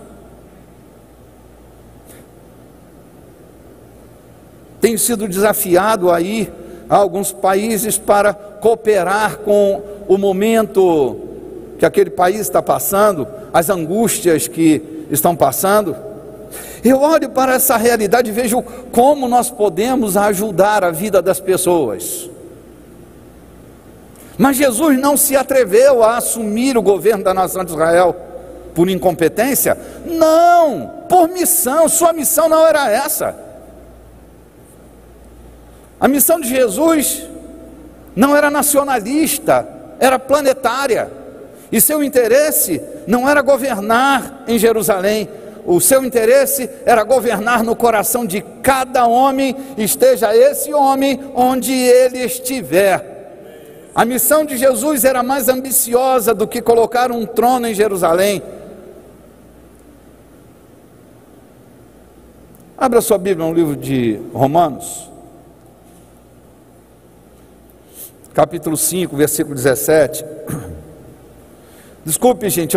Tenho sido desafiado aí a alguns países para cooperar com o momento que aquele país está passando, as angústias que estão passando. Eu olho para essa realidade e vejo como nós podemos ajudar a vida das pessoas. Mas Jesus não se atreveu a assumir o governo da nação de Israel por incompetência? Não, por missão. Sua missão não era essa. A missão de Jesus não era nacionalista, era planetária. E seu interesse não era governar em Jerusalém. O seu interesse era governar no coração de cada homem, esteja esse homem onde ele estiver. A missão de Jesus era mais ambiciosa do que colocar um trono em Jerusalém. Abra sua Bíblia no livro de Romanos, capítulo 5, versículo 17. Desculpe, gente,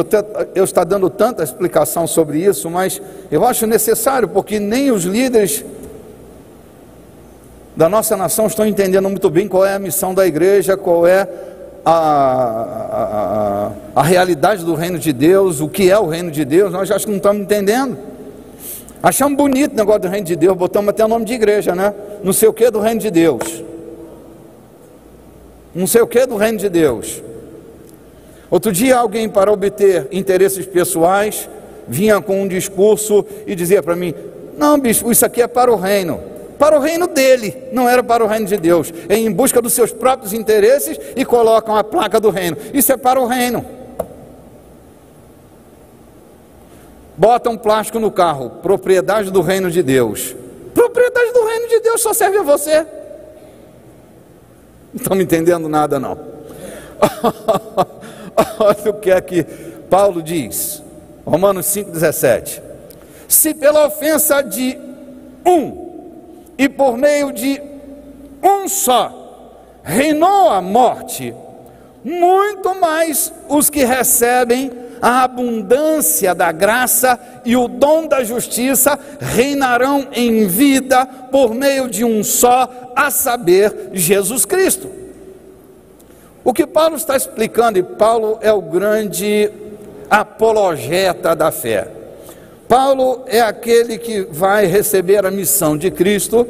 eu estou dando tanta explicação sobre isso, mas eu acho necessário, porque nem os líderes da nossa nação estão entendendo muito bem qual é a missão da igreja, qual é a realidade do reino de Deus, o que é o reino de Deus. Nós acho que não estamos entendendo. Achamos bonito o negócio do reino de Deus, botamos até o nome de igreja, né? Não sei o que do reino de Deus. Não sei o que do reino de Deus. Outro dia alguém, para obter interesses pessoais, vinha com um discurso e dizia para mim: não, bispo, isso aqui é para o reino dele, não era para o reino de Deus. É em busca dos seus próprios interesses e colocam a placa do reino. Isso é para o reino. Bota um plástico no carro, propriedade do reino de Deus. Propriedade do reino de Deus só serve a você. Não estão me entendendo nada, não. Olha o que é que Paulo diz, Romanos 5,17: se pela ofensa de um e por meio de um só reinou a morte, muito mais os que recebem a abundância da graça e o dom da justiça reinarão em vida por meio de um só, a saber, Jesus Cristo. O que Paulo está explicando, e Paulo é o grande apologeta da fé. Paulo é aquele que vai receber a missão de Cristo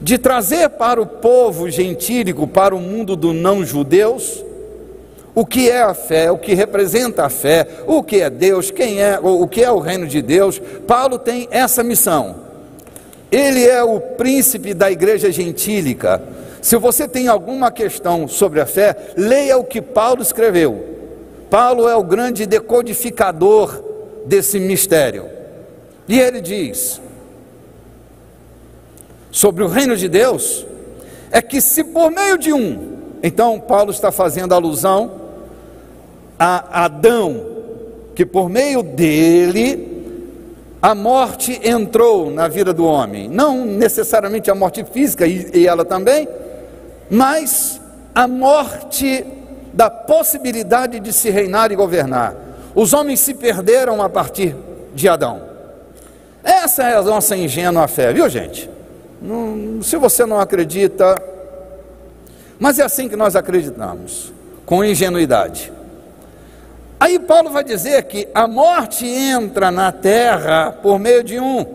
de trazer para o povo gentílico, para o mundo dos não-judeus, o que é a fé, o que representa a fé, o que é Deus, o que é o reino de Deus. Paulo tem essa missão. Ele é o príncipe da igreja gentílica. Se você tem alguma questão sobre a fé, leia o que Paulo escreveu. Paulo é o grande decodificador desse mistério. E ele diz sobre o reino de Deus, é que se por meio de um, então Paulo está fazendo alusão a Adão, que por meio dele a morte entrou na vida do homem, não necessariamente a morte física, e ela também, mas a morte da possibilidade de se reinar e governar. Os homens se perderam a partir de Adão. Essa é a nossa ingênua fé, viu, gente? Se você não acredita, mas é assim que nós acreditamos, com ingenuidade. Aí Paulo vai dizer que a morte entra na terra por meio de um,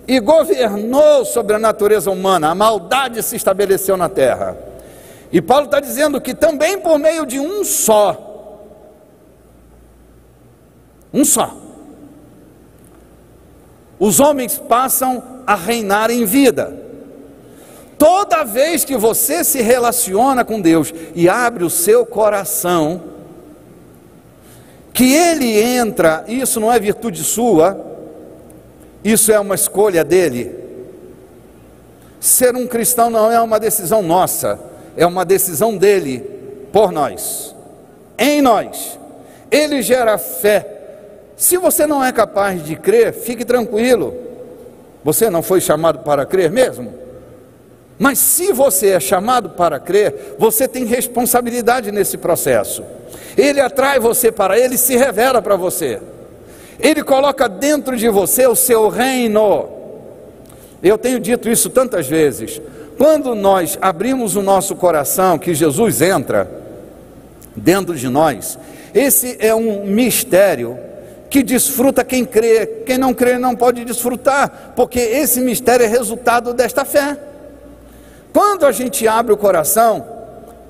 e governou sobre a natureza humana, a maldade se estabeleceu na terra. E Paulo está dizendo que também por meio de um só, os homens passam a reinar em vida. Toda vez que você se relaciona com Deus e abre o seu coração, que Ele entra, isso não é virtude sua, isso é uma escolha dele. Ser um cristão não é uma decisão nossa, é uma decisão dele, por nós, em nós. Ele gera fé. Se você não é capaz de crer, fique tranquilo, você não foi chamado para crer mesmo? Mas se você é chamado para crer, você tem responsabilidade nesse processo. Ele atrai você para Ele, se revela para você. Ele coloca dentro de você o seu reino. Eu tenho dito isso tantas vezes. Quando nós abrimos o nosso coração, que Jesus entra dentro de nós, esse é um mistério que desfruta quem crê. Quem não crê não pode desfrutar, porque esse mistério é resultado desta fé. Quando a gente abre o coração,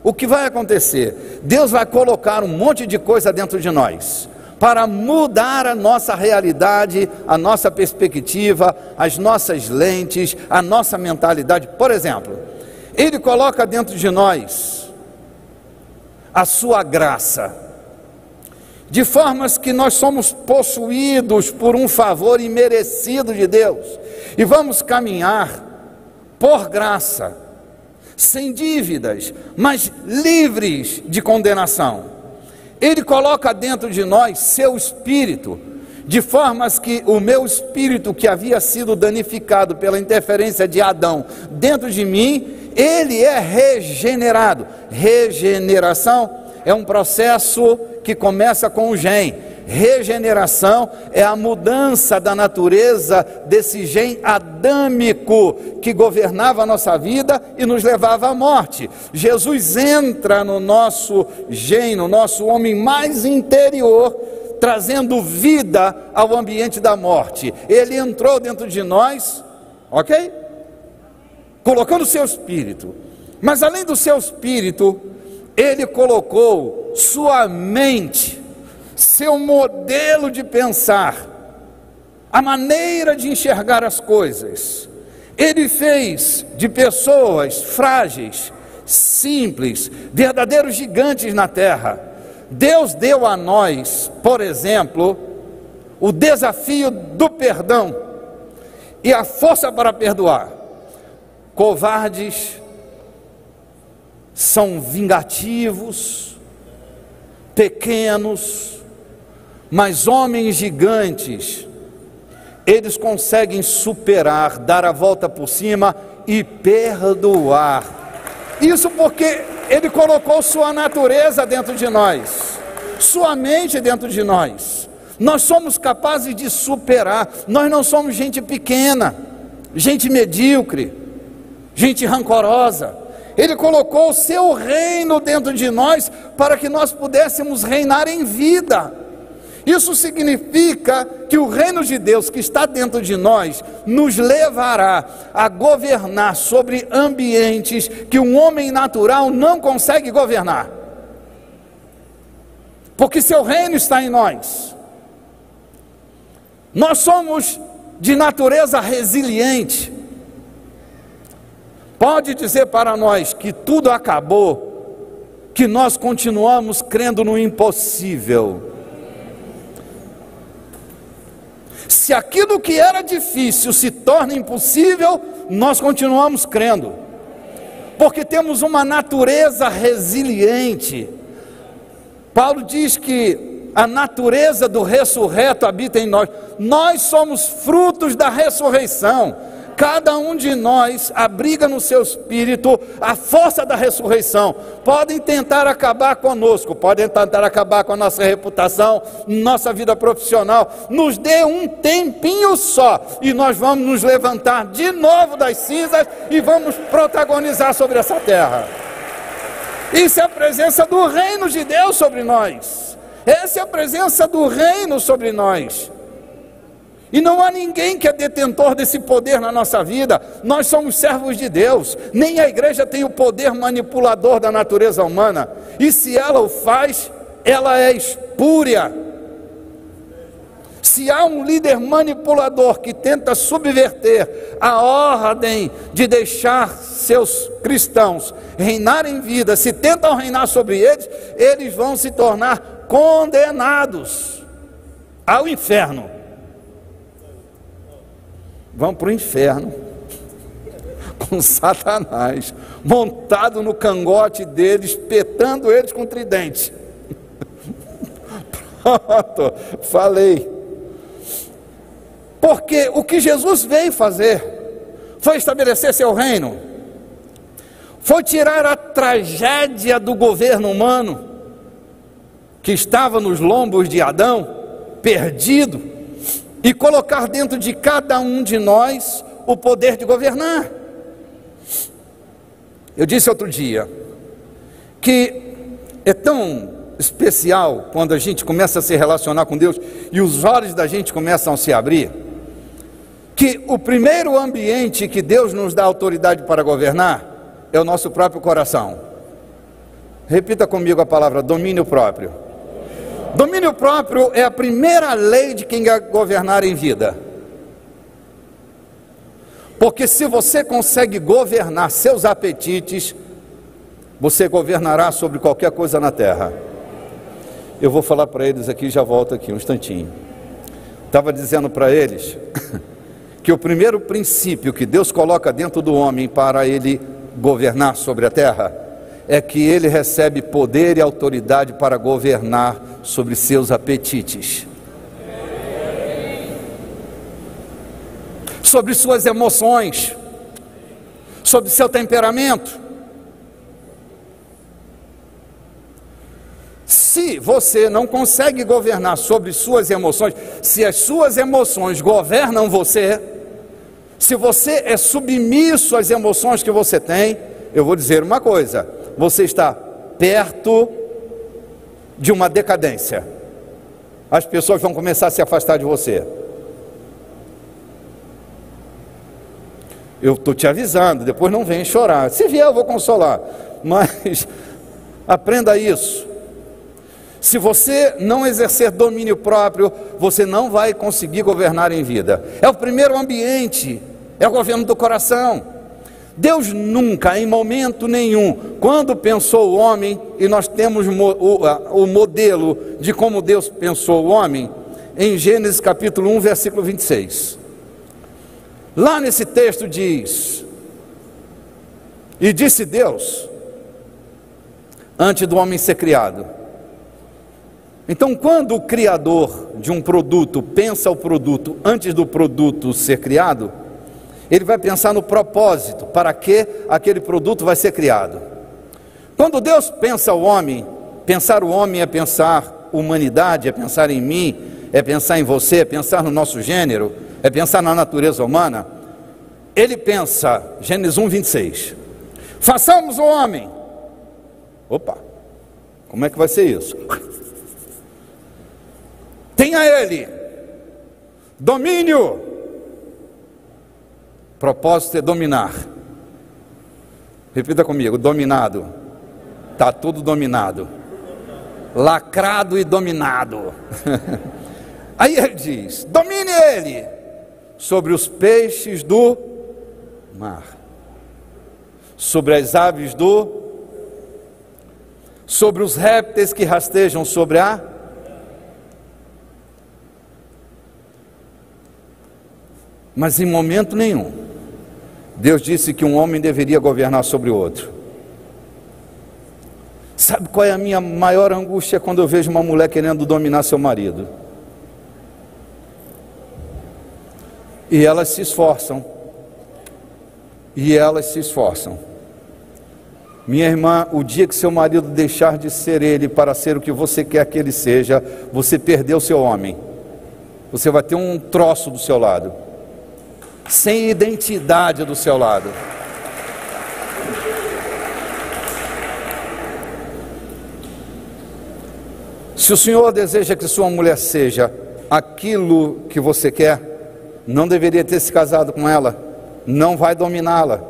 o que vai acontecer? Deus vai colocar um monte de coisa dentro de nós, para mudar a nossa realidade, a nossa perspectiva, as nossas lentes, a nossa mentalidade. Por exemplo, Ele coloca dentro de nós a sua graça, de formas que nós somos possuídos por um favor imerecido de Deus, e vamos caminhar por graça, sem dívidas, mas livres de condenação. Ele coloca dentro de nós seu espírito, de formas que o meu espírito, que havia sido danificado pela interferência de Adão dentro de mim, ele é regenerado. Regeneração é um processo que começa com o gene. Regeneração é a mudança da natureza desse gene adâmico que governava a nossa vida e nos levava à morte. Jesus entra no nosso gene, no nosso homem mais interior, trazendo vida ao ambiente da morte. Ele entrou dentro de nós, ok? Colocando o seu espírito. Mas além do seu espírito, Ele colocou sua mente, seu modelo de pensar, a maneira de enxergar as coisas. Ele fez de pessoas frágeis, simples, verdadeiros gigantes na terra. Deus deu a nós, por exemplo, o desafio do perdão e a força para perdoar. Covardes são vingativos, pequenos, mas homens gigantes, eles conseguem superar, dar a volta por cima e perdoar. Isso porque Ele colocou sua natureza dentro de nós, sua mente dentro de nós. Nós somos capazes de superar. Nós não somos gente pequena, gente medíocre, gente rancorosa. Ele colocou o seu reino dentro de nós para que nós pudéssemos reinar em vida. Isso significa que o reino de Deus que está dentro de nós nos levará a governar sobre ambientes que um homem natural não consegue governar, porque seu reino está em nós. Nós somos de natureza resiliente. Pode dizer para nós que tudo acabou, que nós continuamos crendo no impossível. Se aquilo que era difícil se torna impossível, nós continuamos crendo, porque temos uma natureza resiliente. Paulo diz que a natureza do ressurreto habita em nós. Nós somos frutos da ressurreição. Cada um de nós abriga no seu espírito a força da ressurreição. Podem tentar acabar conosco, podem tentar acabar com a nossa reputação, nossa vida profissional. Nos dê um tempinho só e nós vamos nos levantar de novo das cinzas e vamos protagonizar sobre essa terra. Isso é a presença do reino de Deus sobre nós. Essa é a presença do reino sobre nós. E não há ninguém que é detentor desse poder na nossa vida. Nós somos servos de Deus. Nem a igreja tem o poder manipulador da natureza humana. E se ela o faz, ela é espúria. Se há um líder manipulador que tenta subverter a ordem de deixar seus cristãos reinar em vida, se tentam reinar sobre eles, eles vão se tornar condenados ao inferno. Vão para o inferno com Satanás montado no cangote deles, espetando eles com tridente. Pronto, falei. Porque o que Jesus veio fazer foi estabelecer seu reino, foi tirar a tragédia do governo humano que estava nos lombos de Adão, perdido, e colocar dentro de cada um de nós o poder de governar. Eu disse outro dia que é tão especial quando a gente começa a se relacionar com Deus e os olhos da gente começam a se abrir, que o primeiro ambiente que Deus nos dá autoridade para governar é o nosso próprio coração. Repita comigo a palavra domínio próprio. Domínio próprio é a primeira lei de quem quer governar em vida. Porque se você consegue governar seus apetites, você governará sobre qualquer coisa na terra. Eu vou falar para eles aqui, já volto aqui um instantinho. Estava dizendo para eles que o primeiro princípio que Deus coloca dentro do homem para ele governar sobre a terra é que ele recebe poder e autoridade para governar sobre seus apetites, sobre suas emoções, sobre seu temperamento. Se você não consegue governar sobre suas emoções, se as suas emoções governam você, se você é submisso às emoções que você tem, eu vou dizer uma coisa: você está perto de uma decadência. As pessoas vão começar a se afastar de você. Eu estou te avisando, depois não vem chorar. Se vier eu vou consolar, mas aprenda isso. Se você não exercer domínio próprio, você não vai conseguir governar em vida. É o primeiro ambiente, é o governo do coração. Deus nunca, em momento nenhum, quando pensou o homem, e nós temos o modelo de como Deus pensou o homem, em Gênesis capítulo 1, versículo 26. Lá nesse texto diz: e disse Deus, antes do homem ser criado. Então, quando o criador de um produto pensa o produto antes do produto ser criado, ele vai pensar no propósito, para que aquele produto vai ser criado. Quando Deus pensa o homem, pensar o homem é pensar humanidade, é pensar em mim, é pensar em você, é pensar no nosso gênero, é pensar na natureza humana. Ele pensa, Gênesis 1, 26, façamos o homem. Opa, como é que vai ser isso? Tenha ele domínio. Propósito é dominar. Repita comigo: dominado. Está tudo dominado, lacrado e dominado. Aí ele diz: domine ele sobre os peixes do mar, sobre as aves sobre os répteis que rastejam sobre a... Mas em momento nenhum, Deus disse que um homem deveria governar sobre o outro. Sabe qual é a minha maior angústia quando eu vejo uma mulher querendo dominar seu marido? E elas se esforçam. E elas se esforçam. Minha irmã, o dia que seu marido deixar de ser ele para ser o que você quer que ele seja, você perdeu seu homem. Você vai ter um troço do seu lado, sem identidade do seu lado. Se o Senhor deseja que sua mulher seja aquilo que você quer, não deveria ter se casado com ela, não vai dominá-la.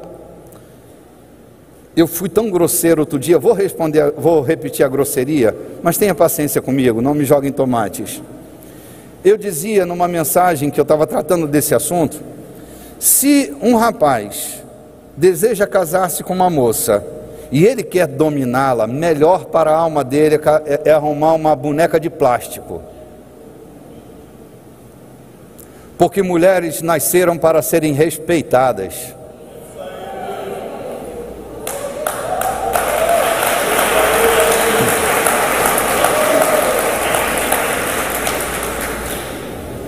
Eu fui tão grosseiro outro dia, vou repetir a grosseria, mas tenha paciência comigo, não me joguem tomates. Eu dizia numa mensagem que eu estava tratando desse assunto, se um rapaz deseja casar-se com uma moça e ele quer dominá-la, melhor para a alma dele é arrumar uma boneca de plástico. Porque mulheres nasceram para serem respeitadas.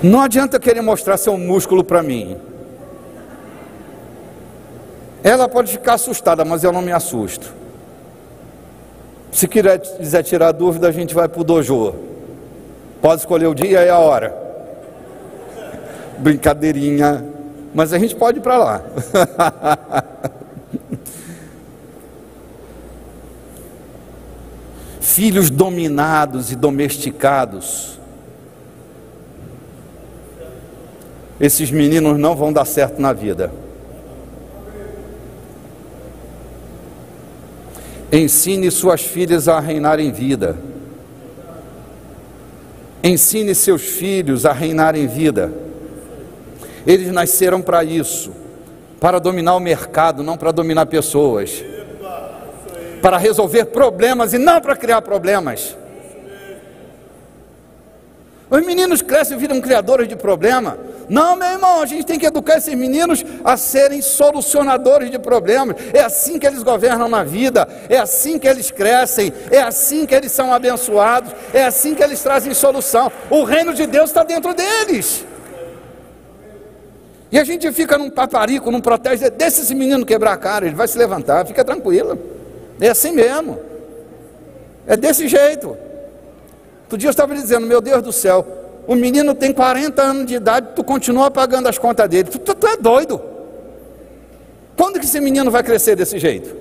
Não adianta querer mostrar seu músculo para mim. Ela pode ficar assustada, mas eu não me assusto. Se quiser tirar dúvida, a gente vai para o dojo. Pode escolher o dia e a hora. Brincadeirinha. Mas a gente pode ir para lá. Filhos dominados e domesticados. Esses meninos não vão dar certo na vida. Ensine suas filhas a reinar em vida. Ensine seus filhos a reinar em vida. Eles nasceram para isso, para dominar o mercado, não para dominar pessoas, para resolver problemas e não para criar problemas. Os meninos crescem e viram criadores de problema. Não, meu irmão, a gente tem que educar esses meninos a serem solucionadores de problemas. É assim que eles governam na vida, é assim que eles crescem, é assim que eles são abençoados, é assim que eles trazem solução. O reino de Deus está dentro deles. E a gente fica num paparico, num protege, deixa esse menino quebrar a cara, ele vai se levantar, fica tranquilo. É assim mesmo. É desse jeito. Outro dia eu estava dizendo, meu Deus do céu, o menino tem 40 anos de idade, tu continua pagando as contas dele, tu é doido. Quando que esse menino vai crescer desse jeito?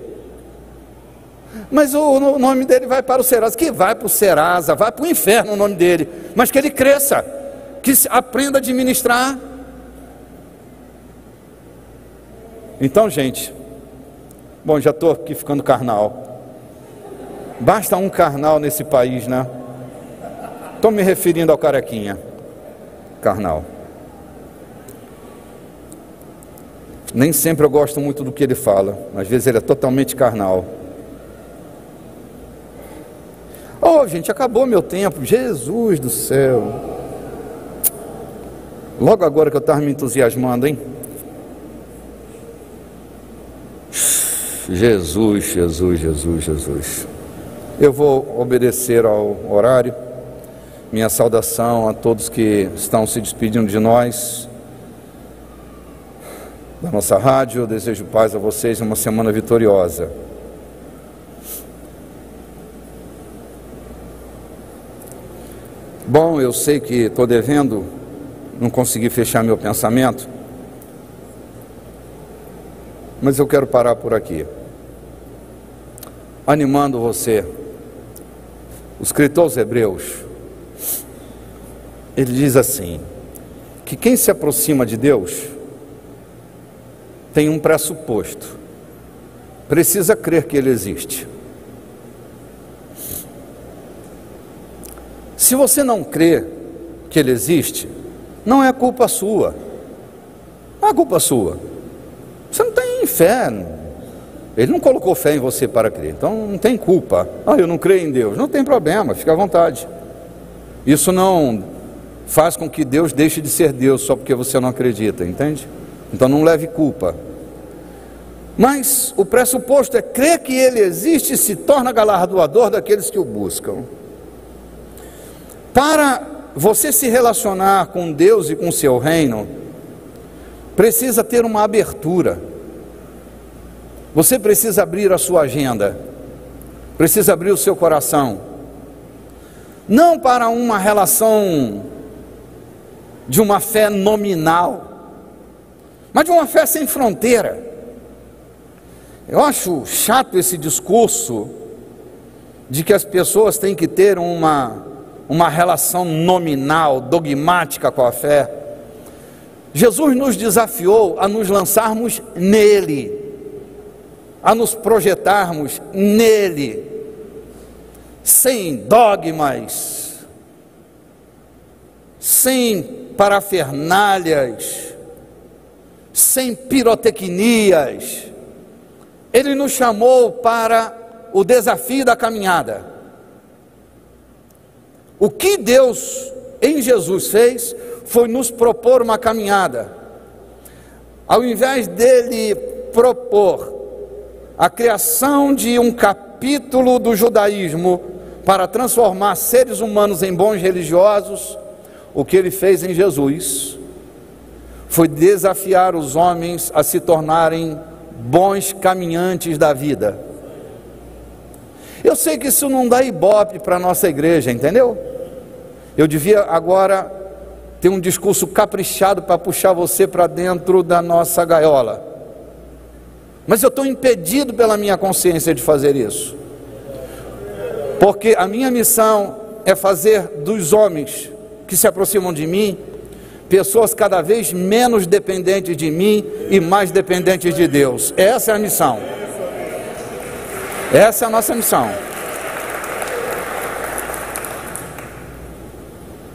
Mas o nome dele vai para o Serasa, que vai para o Serasa, vai para o inferno o nome dele, mas que ele cresça, que aprenda a administrar. Então, gente, bom, já estou aqui ficando carnal. Basta um carnal nesse país, né? Estou me referindo ao carequinha, carnal. Nem sempre eu gosto muito do que ele fala, às vezes ele é totalmente carnal. Oh, gente, acabou meu tempo, Jesus do céu. Logo agora que eu estava me entusiasmando, hein? Jesus, Jesus, Jesus, Jesus. Eu vou obedecer ao horário. Minha saudação a todos que estão se despedindo de nós, da nossa rádio. Eu desejo paz a vocês, uma semana vitoriosa. Bom, eu sei que estou devendo, não consegui fechar meu pensamento, mas eu quero parar por aqui, animando você. O escritor aos Hebreus, ele diz assim, que quem se aproxima de Deus tem um pressuposto, precisa crer que Ele existe. Se você não crê que Ele existe, não é culpa sua, não é culpa sua, você não tem fé, Ele não colocou fé em você para crer, então não tem culpa. Eu não creio em Deus. Não tem problema, fica à vontade. Isso não faz com que Deus deixe de ser Deus só porque você não acredita, entende? Então não leve culpa. Mas o pressuposto é crer que Ele existe e se torna galardoador daqueles que o buscam. Para você se relacionar com Deus e com o seu reino, precisa ter uma abertura. Você precisa abrir a sua agenda, precisa abrir o seu coração, não para uma relação de uma fé nominal, mas de uma fé sem fronteira. Eu acho chato esse discurso de que as pessoas têm que ter uma relação nominal, dogmática com a fé. Jesus nos desafiou a nos lançarmos nele, a nos projetarmos nele, sem dogmas, sem parafernálias, sem pirotecnias. Ele nos chamou para o desafio da caminhada. O que Deus em Jesus fez foi nos propor uma caminhada. Ao invés dele propor a criação de um capítulo do judaísmo para transformar seres humanos em bons religiosos, o que ele fez em Jesus foi desafiar os homens a se tornarem bons caminhantes da vida. Eu sei que isso não dá ibope para a nossa igreja, entendeu? Eu devia agora ter um discurso caprichado para puxar você para dentro da nossa gaiola, mas eu estou impedido pela minha consciência de fazer isso, porque a minha missão é fazer dos homens que se aproximam de mim pessoas cada vez menos dependentes de mim e mais dependentes de Deus. Essa é a missão. Essa é a nossa missão.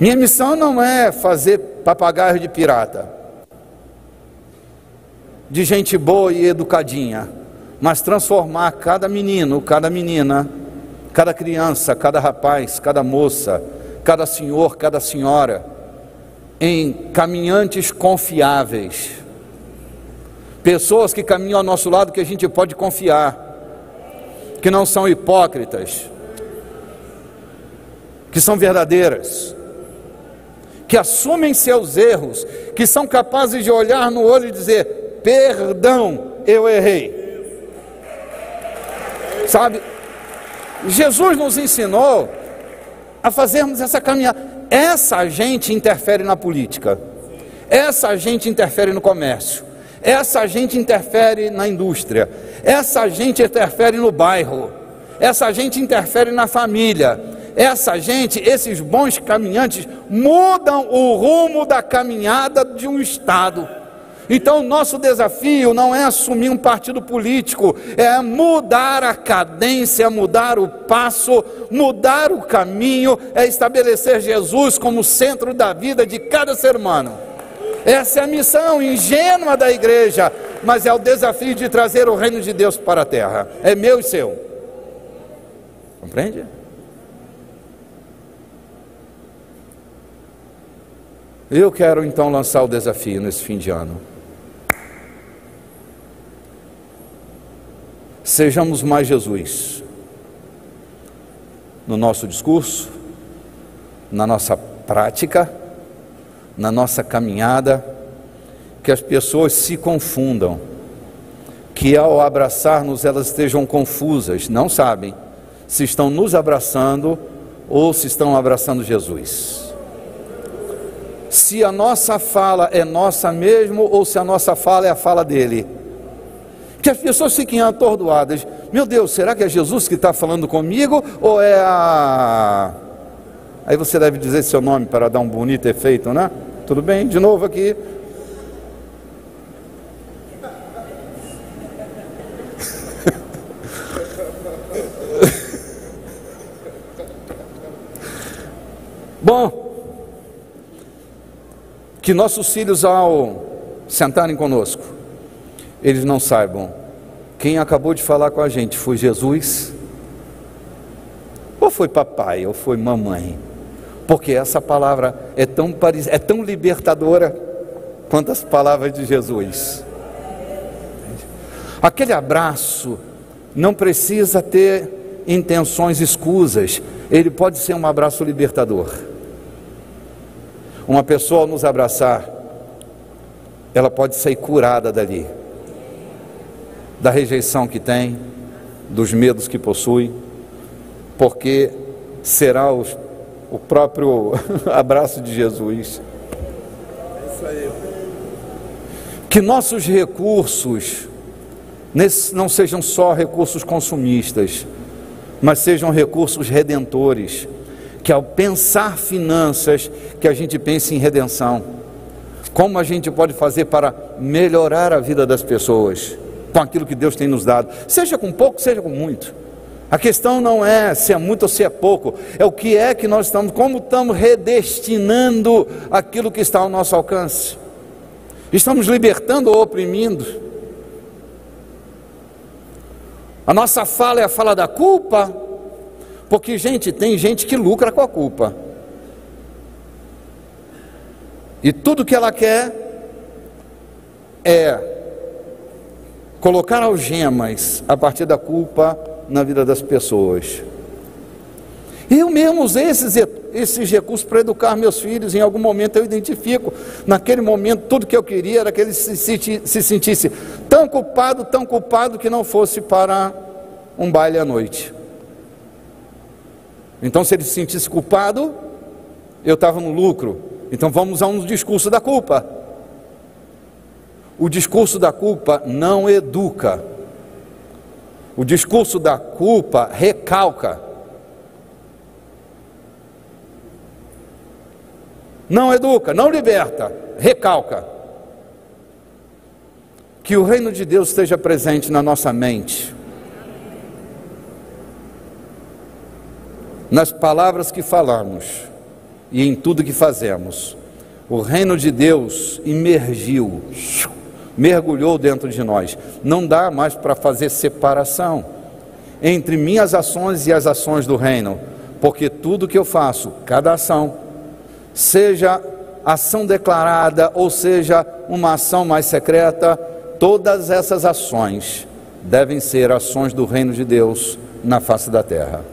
Minha missão não é fazer papagaio de pirata, de gente boa e educadinha, mas transformar cada menino, cada menina, cada criança, cada rapaz, cada moça, cada senhor, cada senhora, em caminhantes confiáveis, pessoas que caminham ao nosso lado, que a gente pode confiar, que não são hipócritas, que são verdadeiras, que assumem seus erros, que são capazes de olhar no olho e dizer: perdão, eu errei. Sabe, Jesus nos ensinou a fazermos essa caminhada. Essa gente interfere na política, essa gente interfere no comércio, essa gente interfere na indústria, essa gente interfere no bairro, essa gente interfere na família, essa gente, esses bons caminhantes mudam o rumo da caminhada de um estado. Então o nosso desafio não é assumir um partido político, é mudar a cadência, mudar o passo, mudar o caminho, é estabelecer Jesus como centro da vida de cada ser humano. Essa é a missão ingênua da igreja, mas é o desafio de trazer o reino de Deus para a terra. É meu e seu. Compreende? Eu quero então lançar o desafio nesse fim de ano. Sejamos mais Jesus no nosso discurso, na nossa prática, na nossa caminhada, que as pessoas se confundam, que ao abraçar-nos elas estejam confusas, não sabem se estão nos abraçando ou se estão abraçando Jesus. Se a nossa fala é nossa mesmo ou se a nossa fala é a fala dele. Que as pessoas fiquem atordoadas. Meu Deus, será que é Jesus que está falando comigo ou é a... Aí você deve dizer seu nome para dar um bonito efeito, né? Tudo bem? De novo aqui. Bom, que nossos filhos ao sentarem conosco, eles não saibam Quem acabou de falar com a gente foi Jesus? Ou foi papai, ou foi mamãe? Porque essa palavra é tão libertadora quanto as palavras de Jesus. Aquele abraço não precisa ter intenções escusas, ele pode ser um abraço libertador. Uma pessoa ao nos abraçar, ela pode sair curada dali, da rejeição que tem, dos medos que possui, porque será o próprio abraço de Jesus. Isso aí. Que nossos recursos não sejam só recursos consumistas, mas sejam recursos redentores, que ao pensar finanças, que a gente pense em redenção. Como a gente pode fazer para melhorar a vida das pessoas, com aquilo que Deus tem nos dado, seja com pouco, seja com muito. A questão não é se é muito ou se é pouco, é o que é que nós estamos, como estamos redestinando aquilo que está ao nosso alcance. Estamos libertando ou oprimindo? A nossa fala é a fala da culpa, porque tem gente que lucra com a culpa. E tudo que ela quer é colocar algemas a partir da culpa na vida das pessoas. Eu mesmo usei esses recursos para educar meus filhos. Em algum momento eu identifico, naquele momento tudo que eu queria era que ele se sentisse tão culpado que não fosse para um baile à noite. Então, se ele se sentisse culpado, eu estava no lucro. Então vamos a um discurso da culpa. O discurso da culpa não educa. O discurso da culpa recalca. Não educa, não liberta, recalca. Que o reino de Deus esteja presente na nossa mente, nas palavras que falamos e em tudo que fazemos. O reino de Deus mergulhou dentro de nós. Não dá mais para fazer separação entre minhas ações e as ações do reino, porque tudo que eu faço, cada ação, seja ação declarada ou seja uma ação mais secreta, todas essas ações devem ser ações do reino de Deus na face da terra.